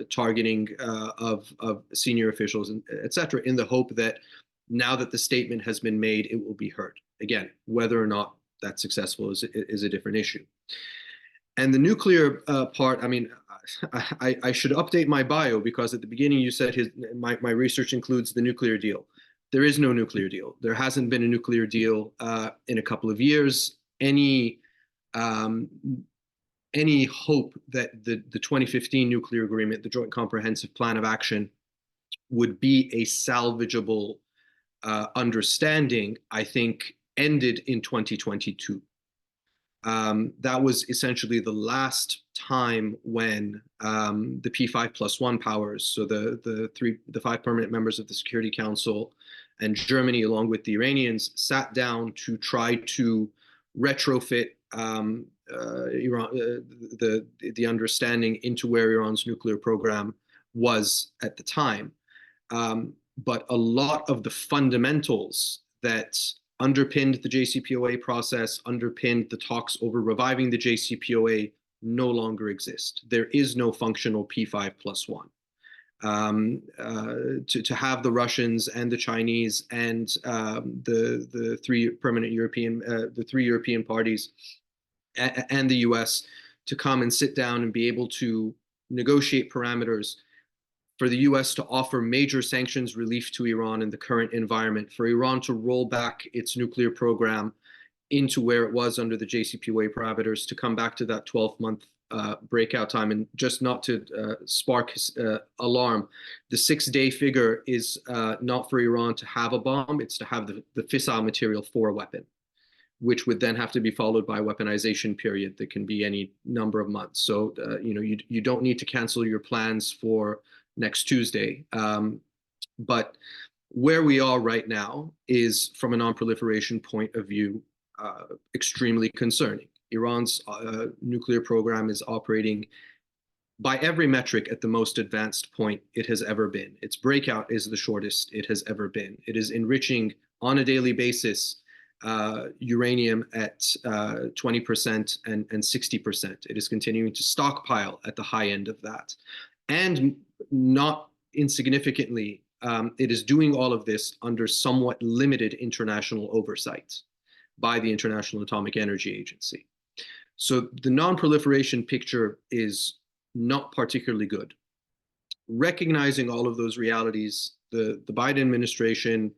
targeting of senior officials, et cetera, in the hope that now that the statement has been made, it will be heard. Again, whether or not that's successful is a different issue. And the nuclear part, I mean, I should update my bio, because at the beginning you said my research includes the nuclear deal. There is no nuclear deal. There hasn't been a nuclear deal in a couple of years. Any hope that the 2015 nuclear agreement, the Joint Comprehensive Plan of Action, would be a salvageable understanding, I think, ended in 2022. That was essentially the last time when the P5+1 powers, so the 5 permanent members of the Security Council and Germany, along with the Iranians, sat down to try to retrofit Iran, the understanding into where Iran's nuclear program was at the time. But a lot of the fundamentals that underpinned the JCPOA process, underpinned the talks over reviving the JCPOA, no longer exist. There is no functional P5+1. To have the Russians and the Chinese and the three European parties and the US to come and sit down and be able to negotiate parameters, for the US to offer major sanctions relief to Iran in the current environment, for Iran to roll back its nuclear program into where it was under the JCPOA parameters, to come back to that 12-month breakout time. And just not to spark alarm, the 6-day figure is not for Iran to have a bomb, it's to have the fissile material for a weapon, which would then have to be followed by a weaponization period that can be any number of months. So, you don't need to cancel your plans for next Tuesday. But where we are right now is, from a non-proliferation point of view, extremely concerning. Iran's nuclear program is operating by every metric at the most advanced point it has ever been. Its breakout is the shortest it has ever been. It is enriching on a daily basis uranium at 20% and 60%. It is continuing to stockpile at the high end of that. And not insignificantly, it is doing all of this under somewhat limited international oversight by the International Atomic Energy Agency. So the non-proliferation picture is not particularly good. Recognizing all of those realities, the Biden administration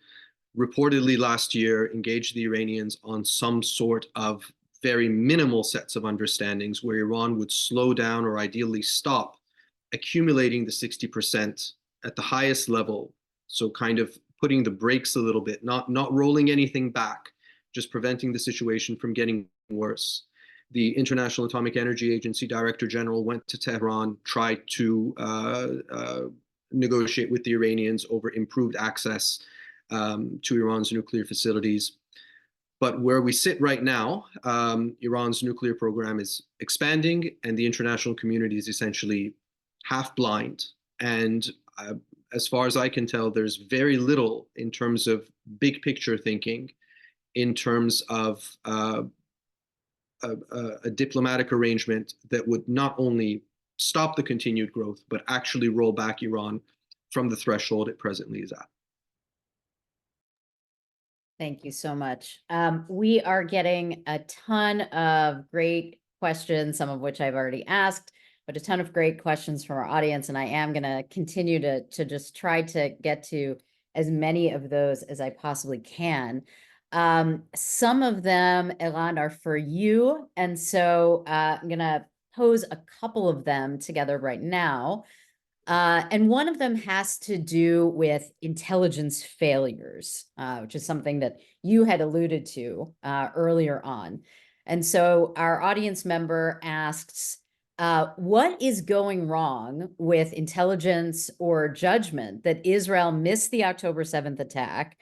reportedly last year engaged the Iranians on some sort of very minimal sets of understandings where Iran would slow down or ideally stop accumulating the 60% at the highest level. So kind of putting the brakes a little bit, not rolling anything back, just preventing the situation from getting worse. The International Atomic Energy Agency Director General went to Tehran, tried to negotiate with the Iranians over improved access to Iran's nuclear facilities. But where we sit right now, Iran's nuclear program is expanding, and the international community is essentially half blind. And as far as I can tell, there's very little in terms of big picture thinking, in terms of a diplomatic arrangement that would not only stop the continued growth, but actually roll back Iran from the threshold it presently is at. Thank you so much. We are getting a ton of great questions, some of which I've already asked, but a ton of great questions from our audience. And I am going to continue to just try to get to as many of those as I possibly can. Some of them, Eran, are for you. And so I'm going to pose a couple of them together right now. And one of them has to do with intelligence failures, which is something that you had alluded to earlier on. And so our audience member asks, What is going wrong with intelligence or judgment that Israel missed the October 7th attack,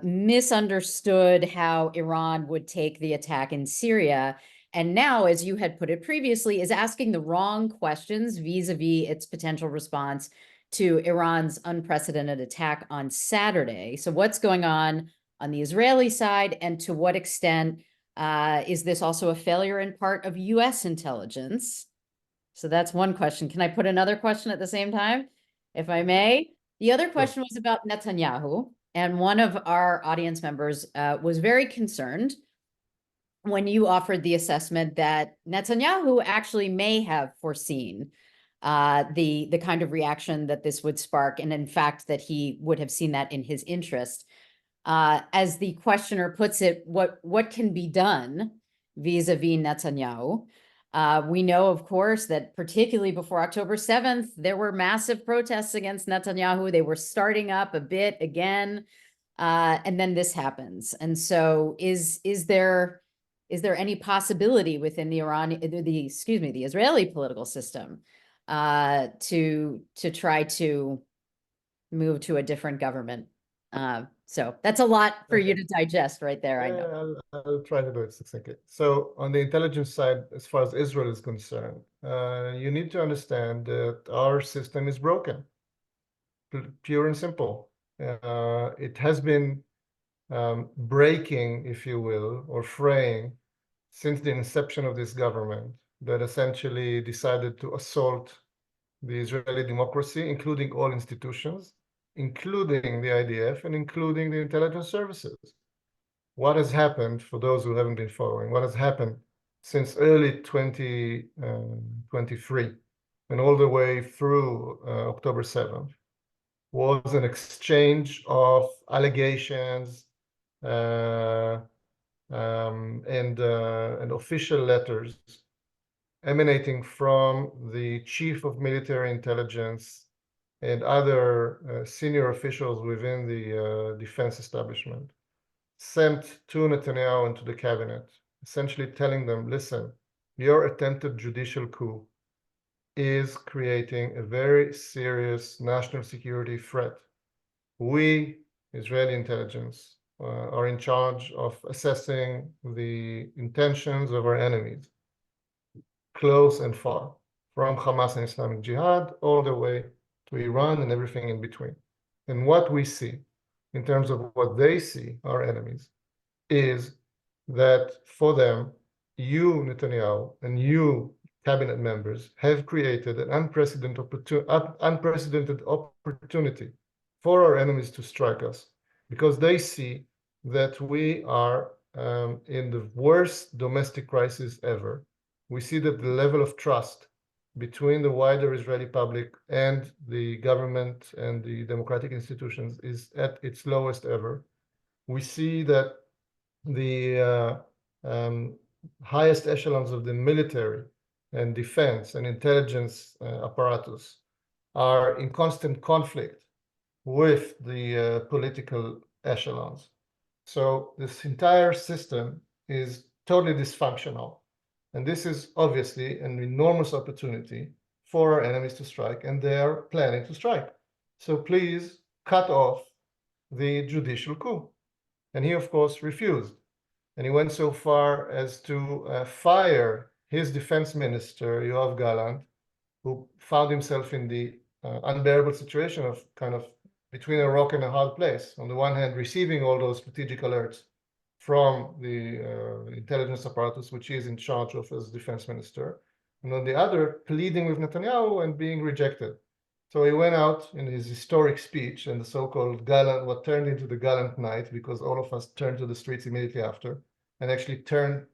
misunderstood how Iran would take the attack in Syria, and now, as you had put it previously, is asking the wrong questions vis-a-vis its potential response to Iran's unprecedented attack on Saturday? So what's going on the Israeli side, and to what extent is this also a failure in part of US intelligence? So that's one question. Can I put another question at the same time, if I may? The other question was about Netanyahu, and one of our audience members was very concerned when you offered the assessment that Netanyahu actually may have foreseen the kind of reaction that this would spark, and in fact, that he would have seen that in his interest. As the questioner puts it, what can be done vis-a-vis Netanyahu? We know, of course, that particularly before October 7th, there were massive protests against Netanyahu. They were starting up a bit again, and then this happens. And so is there any possibility within the the Israeli political system to try to move to a different government? So that's a lot for you to digest right there, I know. I'll try to do it succinctly. So on the intelligence side, as far as Israel is concerned, you need to understand that our system is broken, pure and simple. It has been breaking, if you will, or fraying since the inception of this government that essentially decided to assault the Israeli democracy, including all institutions, including the IDF and including the intelligence services. What has happened, for those who haven't been following, what has happened since early 2023 and all the way through October 7th was an exchange of allegations and official letters emanating from the chief of military intelligence and other senior officials within the defense establishment, sent to Netanyahu and to the cabinet, essentially telling them, listen, your attempted judicial coup is creating a very serious national security threat. We, Israeli intelligence, are in charge of assessing the intentions of our enemies, close and far, from Hamas and Islamic Jihad all the way to Iran and everything in between. And what we see, in terms of what they see, our enemies, is that for them, you, Netanyahu, and you, cabinet members, have created an unprecedented opportunity for our enemies to strike us, because they see that we are in the worst domestic crisis ever. We see that the level of trust between the wider Israeli public and the government and the democratic institutions is at its lowest ever. We see that the highest echelons of the military and defense and intelligence apparatus are in constant conflict with the political echelons. So this entire system is totally dysfunctional. And this is obviously an enormous opportunity for our enemies to strike, and they are planning to strike. So please cut off the judicial coup. And he, of course, refused. And he went so far as to fire his defense minister, Yoav Gallant, who found himself in the unbearable situation of kind of between a rock and a hard place. On the one hand, receiving all those strategic alerts from the intelligence apparatus, which he is in charge of as defense minister, and on the other, pleading with Netanyahu and being rejected. So he went out in his historic speech and the so-called Gallant, what turned into the Gallant night, because all of us turned to the streets immediately after, and actually turned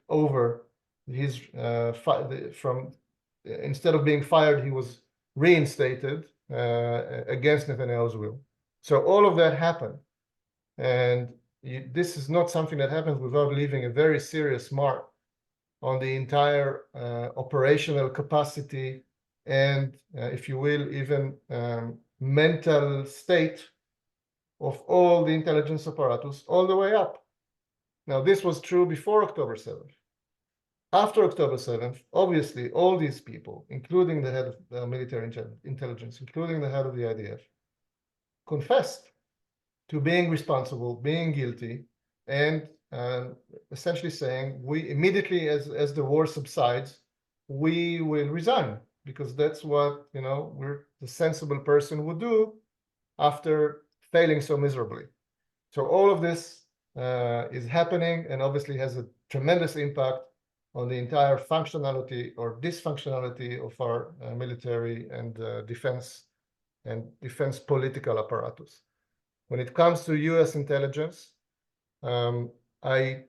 over his instead of being fired, he was reinstated against Netanyahu's will. So all of that happened, and this is not something that happens without leaving a very serious mark on the entire operational capacity and, if you will, even mental state of all the intelligence apparatus all the way up. Now, this was true before October 7th. After October 7th, obviously, all these people, including the head of military intelligence, including the head of the IDF, confessed to being responsible, being guilty, and essentially saying, we immediately, as the war subsides, we will resign, because that's what, the sensible person would do after failing so miserably. So all of this is happening and obviously has a tremendous impact on the entire functionality or dysfunctionality of our military and defense political apparatus. When it comes to US intelligence, I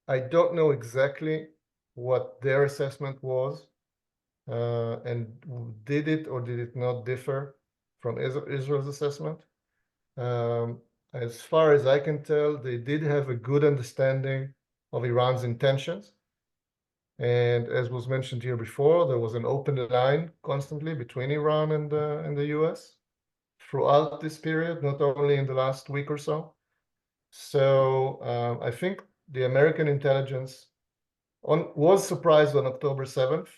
don't know exactly what their assessment was, and did it or did it not differ from Israel's assessment. As far as I can tell, they did have a good understanding of Iran's intentions. And as was mentioned here before, there was an open line constantly between Iran and the US throughout this period, not only in the last week or so. So I think the American intelligence was surprised on October 7th,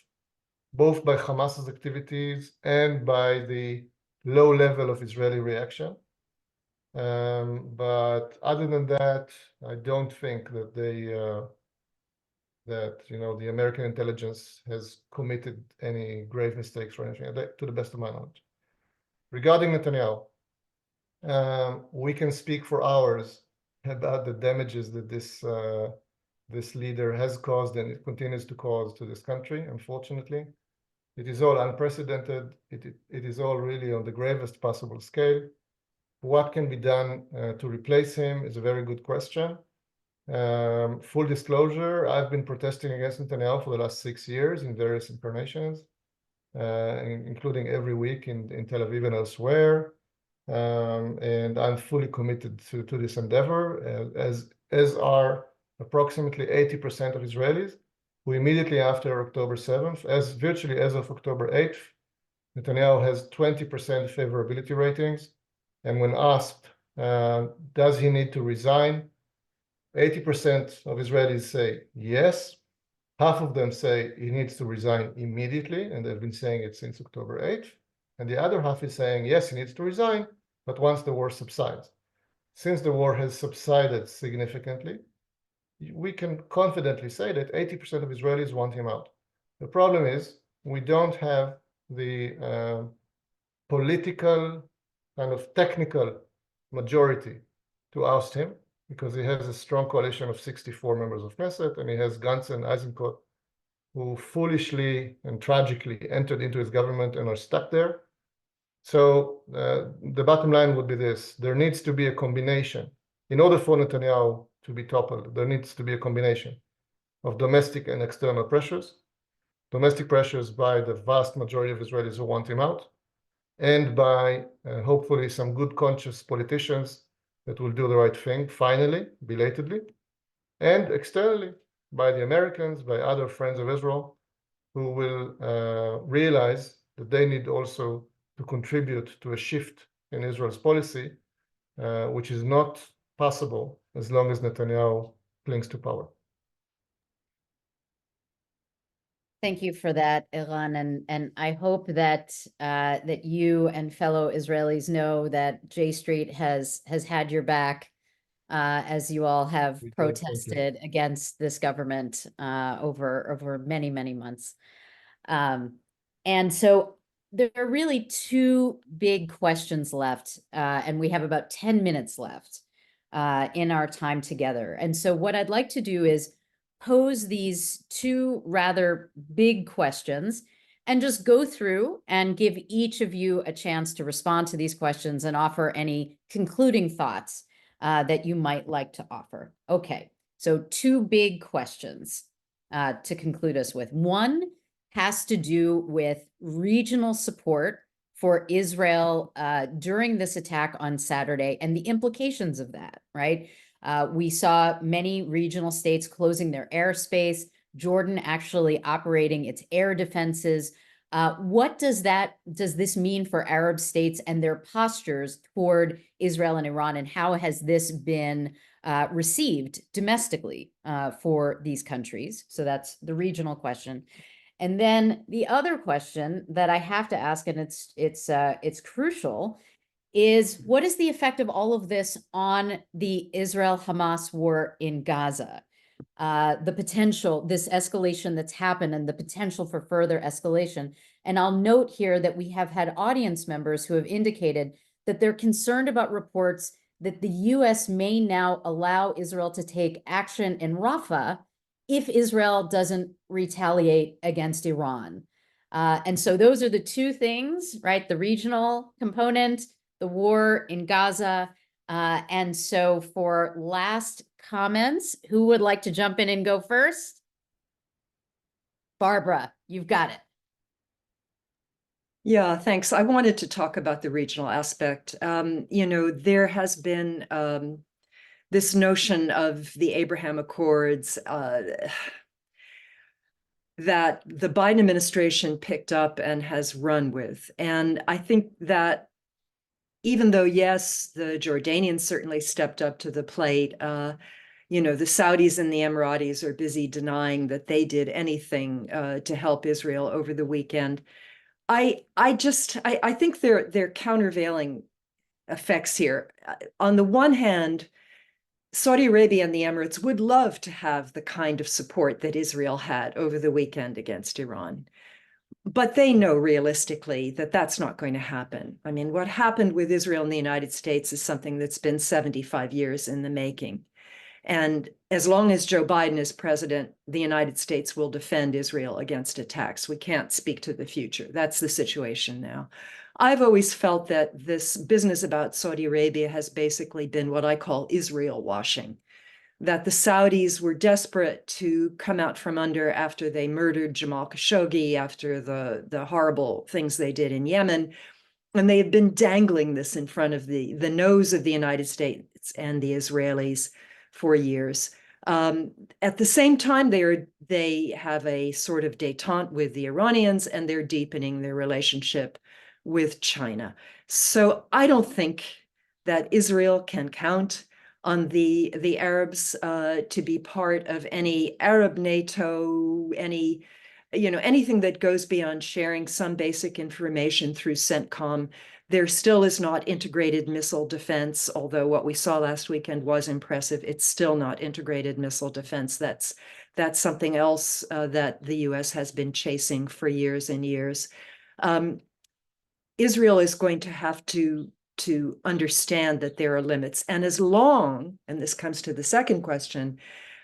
both by Hamas's activities and by the low level of Israeli reaction. But other than that, I don't think that the American intelligence has committed any grave mistakes or anything, to the best of my knowledge. Regarding Netanyahu, we can speak for hours about the damages that this leader has caused and it continues to cause to this country, unfortunately. It is all unprecedented. It is all really on the gravest possible scale. What can be done to replace him is a very good question. Full disclosure, I've been protesting against Netanyahu for the last 6 years in various incarnations, including every week in Tel Aviv and elsewhere. And I'm fully committed to this endeavor, as are approximately 80% of Israelis, who immediately after October 7th, virtually as of October 8th, Netanyahu has 20% favorability ratings. And when asked, does he need to resign? 80% of Israelis say yes. Half of them say he needs to resign immediately, and they've been saying it since October 8th. And the other half is saying, yes, he needs to resign, but once the war subsides. Since the war has subsided significantly, we can confidently say that 80% of Israelis want him out. The problem is we don't have the political, kind of technical majority to oust him, because he has a strong coalition of 64 members of Knesset, and he has Gantz and Eisenkot, who foolishly and tragically entered into his government and are stuck there. So the bottom line would be this: there needs to be a combination. In order for Netanyahu to be toppled, there needs to be a combination of domestic and external pressures. Domestic pressures by the vast majority of Israelis who want him out, and by hopefully some good conscious politicians that will do the right thing, finally, belatedly, and externally by the Americans, by other friends of Israel, who will realize that they need also to contribute to a shift in Israel's policy, which is not possible as long as Netanyahu clings to power. Thank you for that, Eran, and I hope that that you and fellow Israelis know that J Street has had your back as you all have protested against this government over many months. And so there are really two big questions left, and we have about 10 minutes left in our time together. And so what I'd like to do is pose these two rather big questions and just go through and give each of you a chance to respond to these questions and offer any concluding thoughts that you might like to offer. Okay, so two big questions to conclude us with. One has to do with regional support for Israel during this attack on Saturday and the implications of that, right? We saw many regional states closing their airspace, Jordan actually operating its air defenses. What does this mean for Arab states and their postures toward Israel and Iran, and how has this been received domestically for these countries? So that's the regional question. And then the other question that I have to ask, and it's crucial, is what is the effect of all of this on the Israel-Hamas war in Gaza? The potential, this escalation that's happened and the potential for further escalation. And I'll note here that we have had audience members who have indicated that they're concerned about reports that the US may now allow Israel to take action in Rafah if Israel doesn't retaliate against Iran. And so those are the two things, right? The regional component, the war in Gaza. And so for last comments, who would like to jump in and go first? Barbara, you've got it. Yeah, thanks. I wanted to talk about the regional aspect. There has been this notion of the Abraham Accords that the Biden administration picked up and has run with. And I think that even though, yes, the Jordanians certainly stepped up to the plate, the Saudis and the Emiratis are busy denying that they did anything to help Israel over the weekend. I think they're countervailing effects here. On the one hand, Saudi Arabia and the Emirates would love to have the kind of support that Israel had over the weekend against Iran. But they know realistically that that's not going to happen. I mean, what happened with Israel and the United States is something that's been 75 years in the making. And as long as Joe Biden is president, the United States will defend Israel against attacks. We can't speak to the future. That's the situation now. I've always felt that this business about Saudi Arabia has basically been what I call Israel washing, that the Saudis were desperate to come out from under after they murdered Jamal Khashoggi, after the horrible things they did in Yemen. And they have been dangling this in front of the nose of the United States and the Israelis for years. At the same time, they have a sort of détente with the Iranians, and they're deepening their relationship with China. So I don't think that Israel can count on the Arabs to be part of any Arab NATO, anything that goes beyond sharing some basic information through CENTCOM. There still is not integrated missile defense, although what we saw last weekend was impressive. It's still not integrated missile defense. That's something else that the US has been chasing for years and years. Israel is going to have to understand that there are limits. And as long, and this comes to the second question,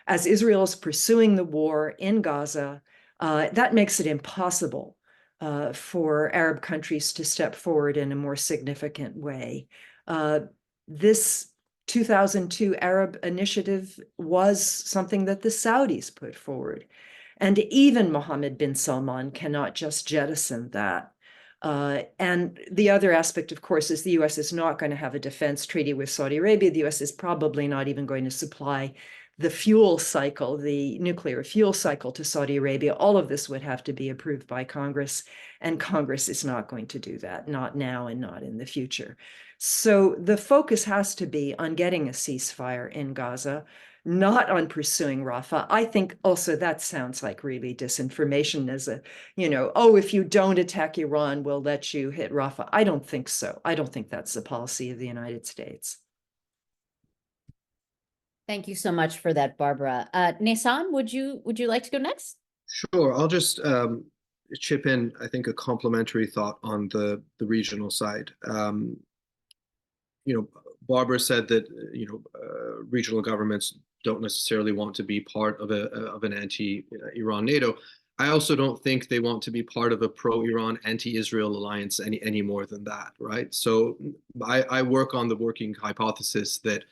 as Israel is pursuing the war in Gaza, that makes it impossible for Arab countries to step forward in a more significant way. This 2002 Arab initiative was something that the Saudis put forward. And even Mohammed bin Salman cannot just jettison that. And the other aspect, of course, is the US is not going to have a defense treaty with Saudi Arabia. The US is probably not even going to supply the fuel cycle, the nuclear fuel cycle to Saudi Arabia. All of this would have to be approved by Congress, and Congress is not going to do that, not now and not in the future. So the focus has to be on getting a ceasefire in Gaza, not on pursuing Rafah. I think also that sounds like really disinformation as if you don't attack Iran, we'll let you hit Rafah. I don't think so. I don't think that's the policy of the United States. Thank you so much for that, Barbara. Naysan, would you like to go next? Sure. I'll just chip in, I think, a complementary thought on the regional side. Barbara said that regional governments don't necessarily want to be part of an anti-Iran NATO. I also don't think they want to be part of a pro-Iran, anti-Israel alliance any more than that, right? So I work on the working hypothesis that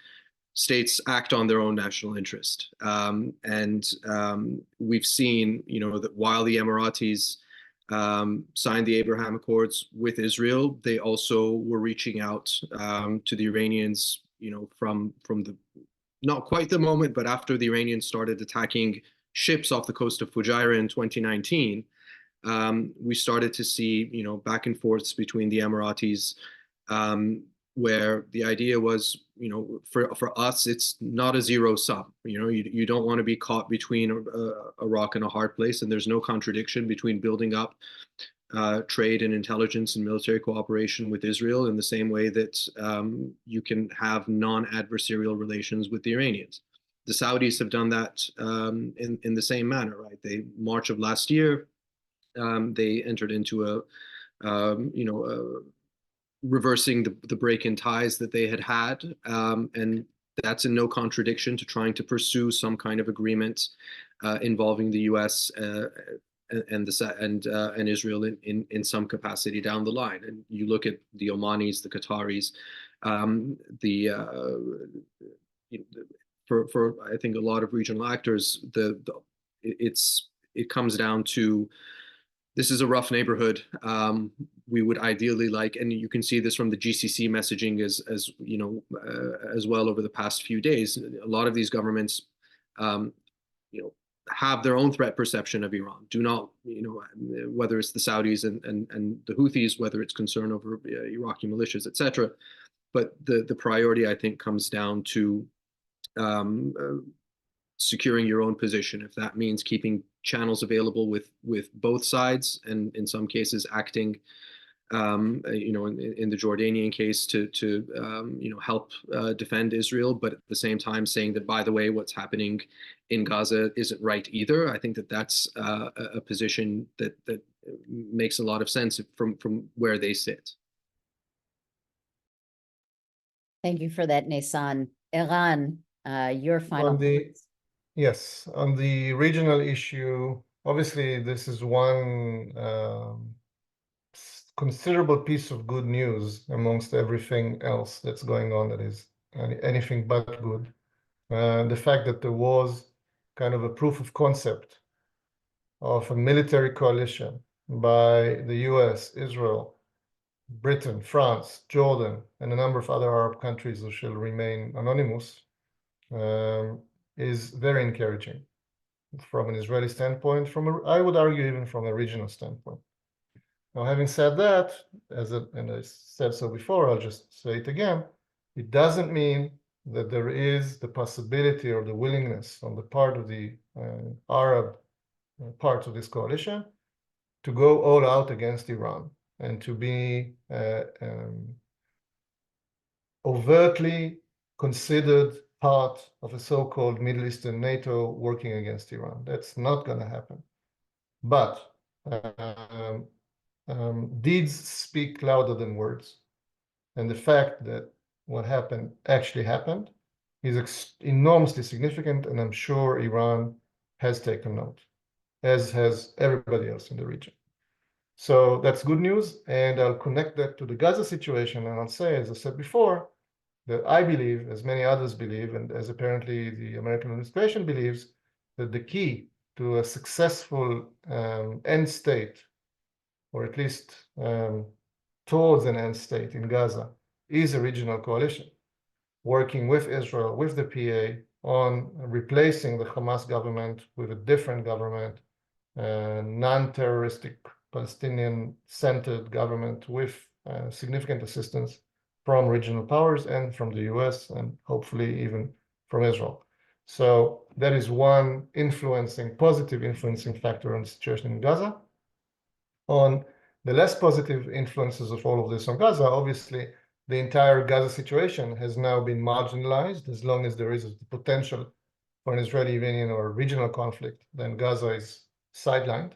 states act on their own national interest. We've seen, that while the Emiratis signed the Abraham Accords with Israel, they also were reaching out to the Iranians, from the, not quite the moment, but after the Iranians started attacking ships off the coast of Fujairah in 2019, we started to see, back and forths between the Emiratis, where the idea was, for us, it's not a zero sum. You don't want to be caught between a rock and a hard place, and there's no contradiction between building up trade and intelligence and military cooperation with Israel in the same way that you can have non-adversarial relations with the Iranians. The Saudis have done that in the same manner, right? March of last year, they entered into reversing the break in ties that they had, and that's in no contradiction to trying to pursue some kind of agreement involving the U.S. and Israel in some capacity down the line. And you look at the Omanis, the Qataris, for I think a lot of regional actors, it comes down to, this is a rough neighborhood. We would ideally like, and you can see this from the GCC messaging as well over the past few days. A lot of these governments, have their own threat perception of Iran. Do not, whether it's the Saudis and the Houthis, whether it's concern over Iraqi militias, etc. But the priority, I think, comes down to securing your own position. If that means keeping channels available with both sides, and in some cases acting, in the Jordanian case to help defend Israel, but at the same time saying that, by the way, what's happening in Gaza isn't right either. I think that that's a position that makes a lot of sense from where they sit. Thank you for that, Naysan. Eran, your final thoughts. Yes, on the regional issue, obviously this is one considerable piece of good news amongst everything else that's going on that is anything but good. The fact that there was kind of a proof of concept of a military coalition by the US, Israel, Britain, France, Jordan, and a number of other Arab countries who shall remain anonymous, is very encouraging from an Israeli standpoint, I would argue even from a regional standpoint. Now, having said that, and I said so before, I'll just say it again, it doesn't mean that there is the possibility or the willingness on the part of the Arab parts of this coalition to go all out against Iran and to be overtly considered part of a so-called Middle Eastern NATO working against Iran. That's not going to happen. But deeds speak louder than words. And the fact that what happened actually happened is enormously significant, and I'm sure Iran has taken note, as has everybody else in the region. So that's good news, and I'll connect that to the Gaza situation, and I'll say, as I said before, that I believe, as many others believe, and as apparently the American administration believes, that the key to a successful end state, or at least towards an end state in Gaza, is a regional coalition, working with Israel, with the PA, on replacing the Hamas government with a different government, non-terroristic Palestinian-centered government with significant assistance from regional powers and from the US, and hopefully even from Israel. So that is one positive influencing factor on the situation in Gaza. On the less positive influences of all of this on Gaza, obviously, the entire Gaza situation has now been marginalized. As long as there is the potential for an Israeli-Iranian or regional conflict, then Gaza is sidelined.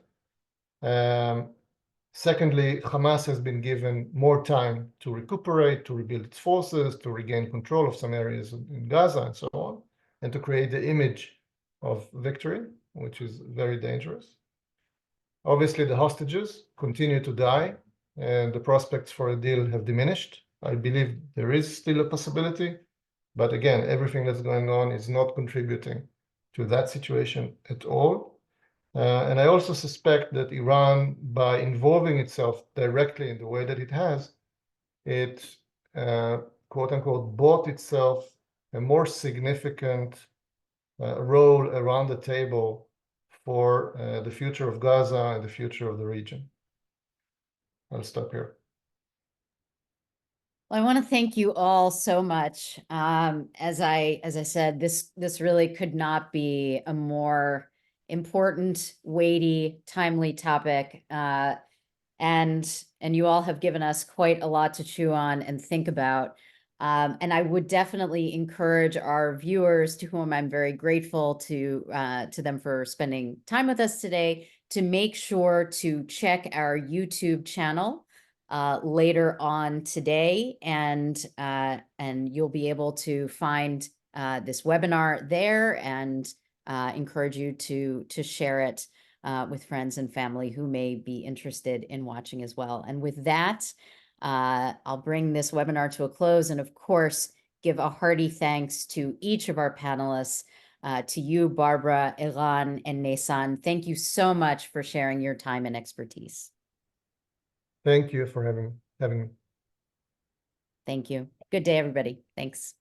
Secondly, Hamas has been given more time to recuperate, to rebuild its forces, to regain control of some areas in Gaza and so on, and to create the image of victory, which is very dangerous. Obviously, the hostages continue to die, and the prospects for a deal have diminished. I believe there is still a possibility, but again, everything that's going on is not contributing to that situation at all. And I also suspect that Iran, by involving itself directly in the way that it has, it, quote unquote, bought itself a more significant role around the table for the future of Gaza and the future of the region. I'll stop here. Well, I want to thank you all so much. As I said, this really could not be a more important, weighty, timely topic. And you all have given us quite a lot to chew on and think about. And I would definitely encourage our viewers, to whom I'm very grateful to them for spending time with us today, to make sure to check our YouTube channel later on today, and you'll be able to find this webinar there, and encourage you to share it with friends and family who may be interested in watching as well. And with that, I'll bring this webinar to a close, and of course, give a hearty thanks to each of our panelists, to you, Barbara, Eran, and Naysan. Thank you so much for sharing your time and expertise. Thank you for having me. Thank you. Good day, everybody. Thanks.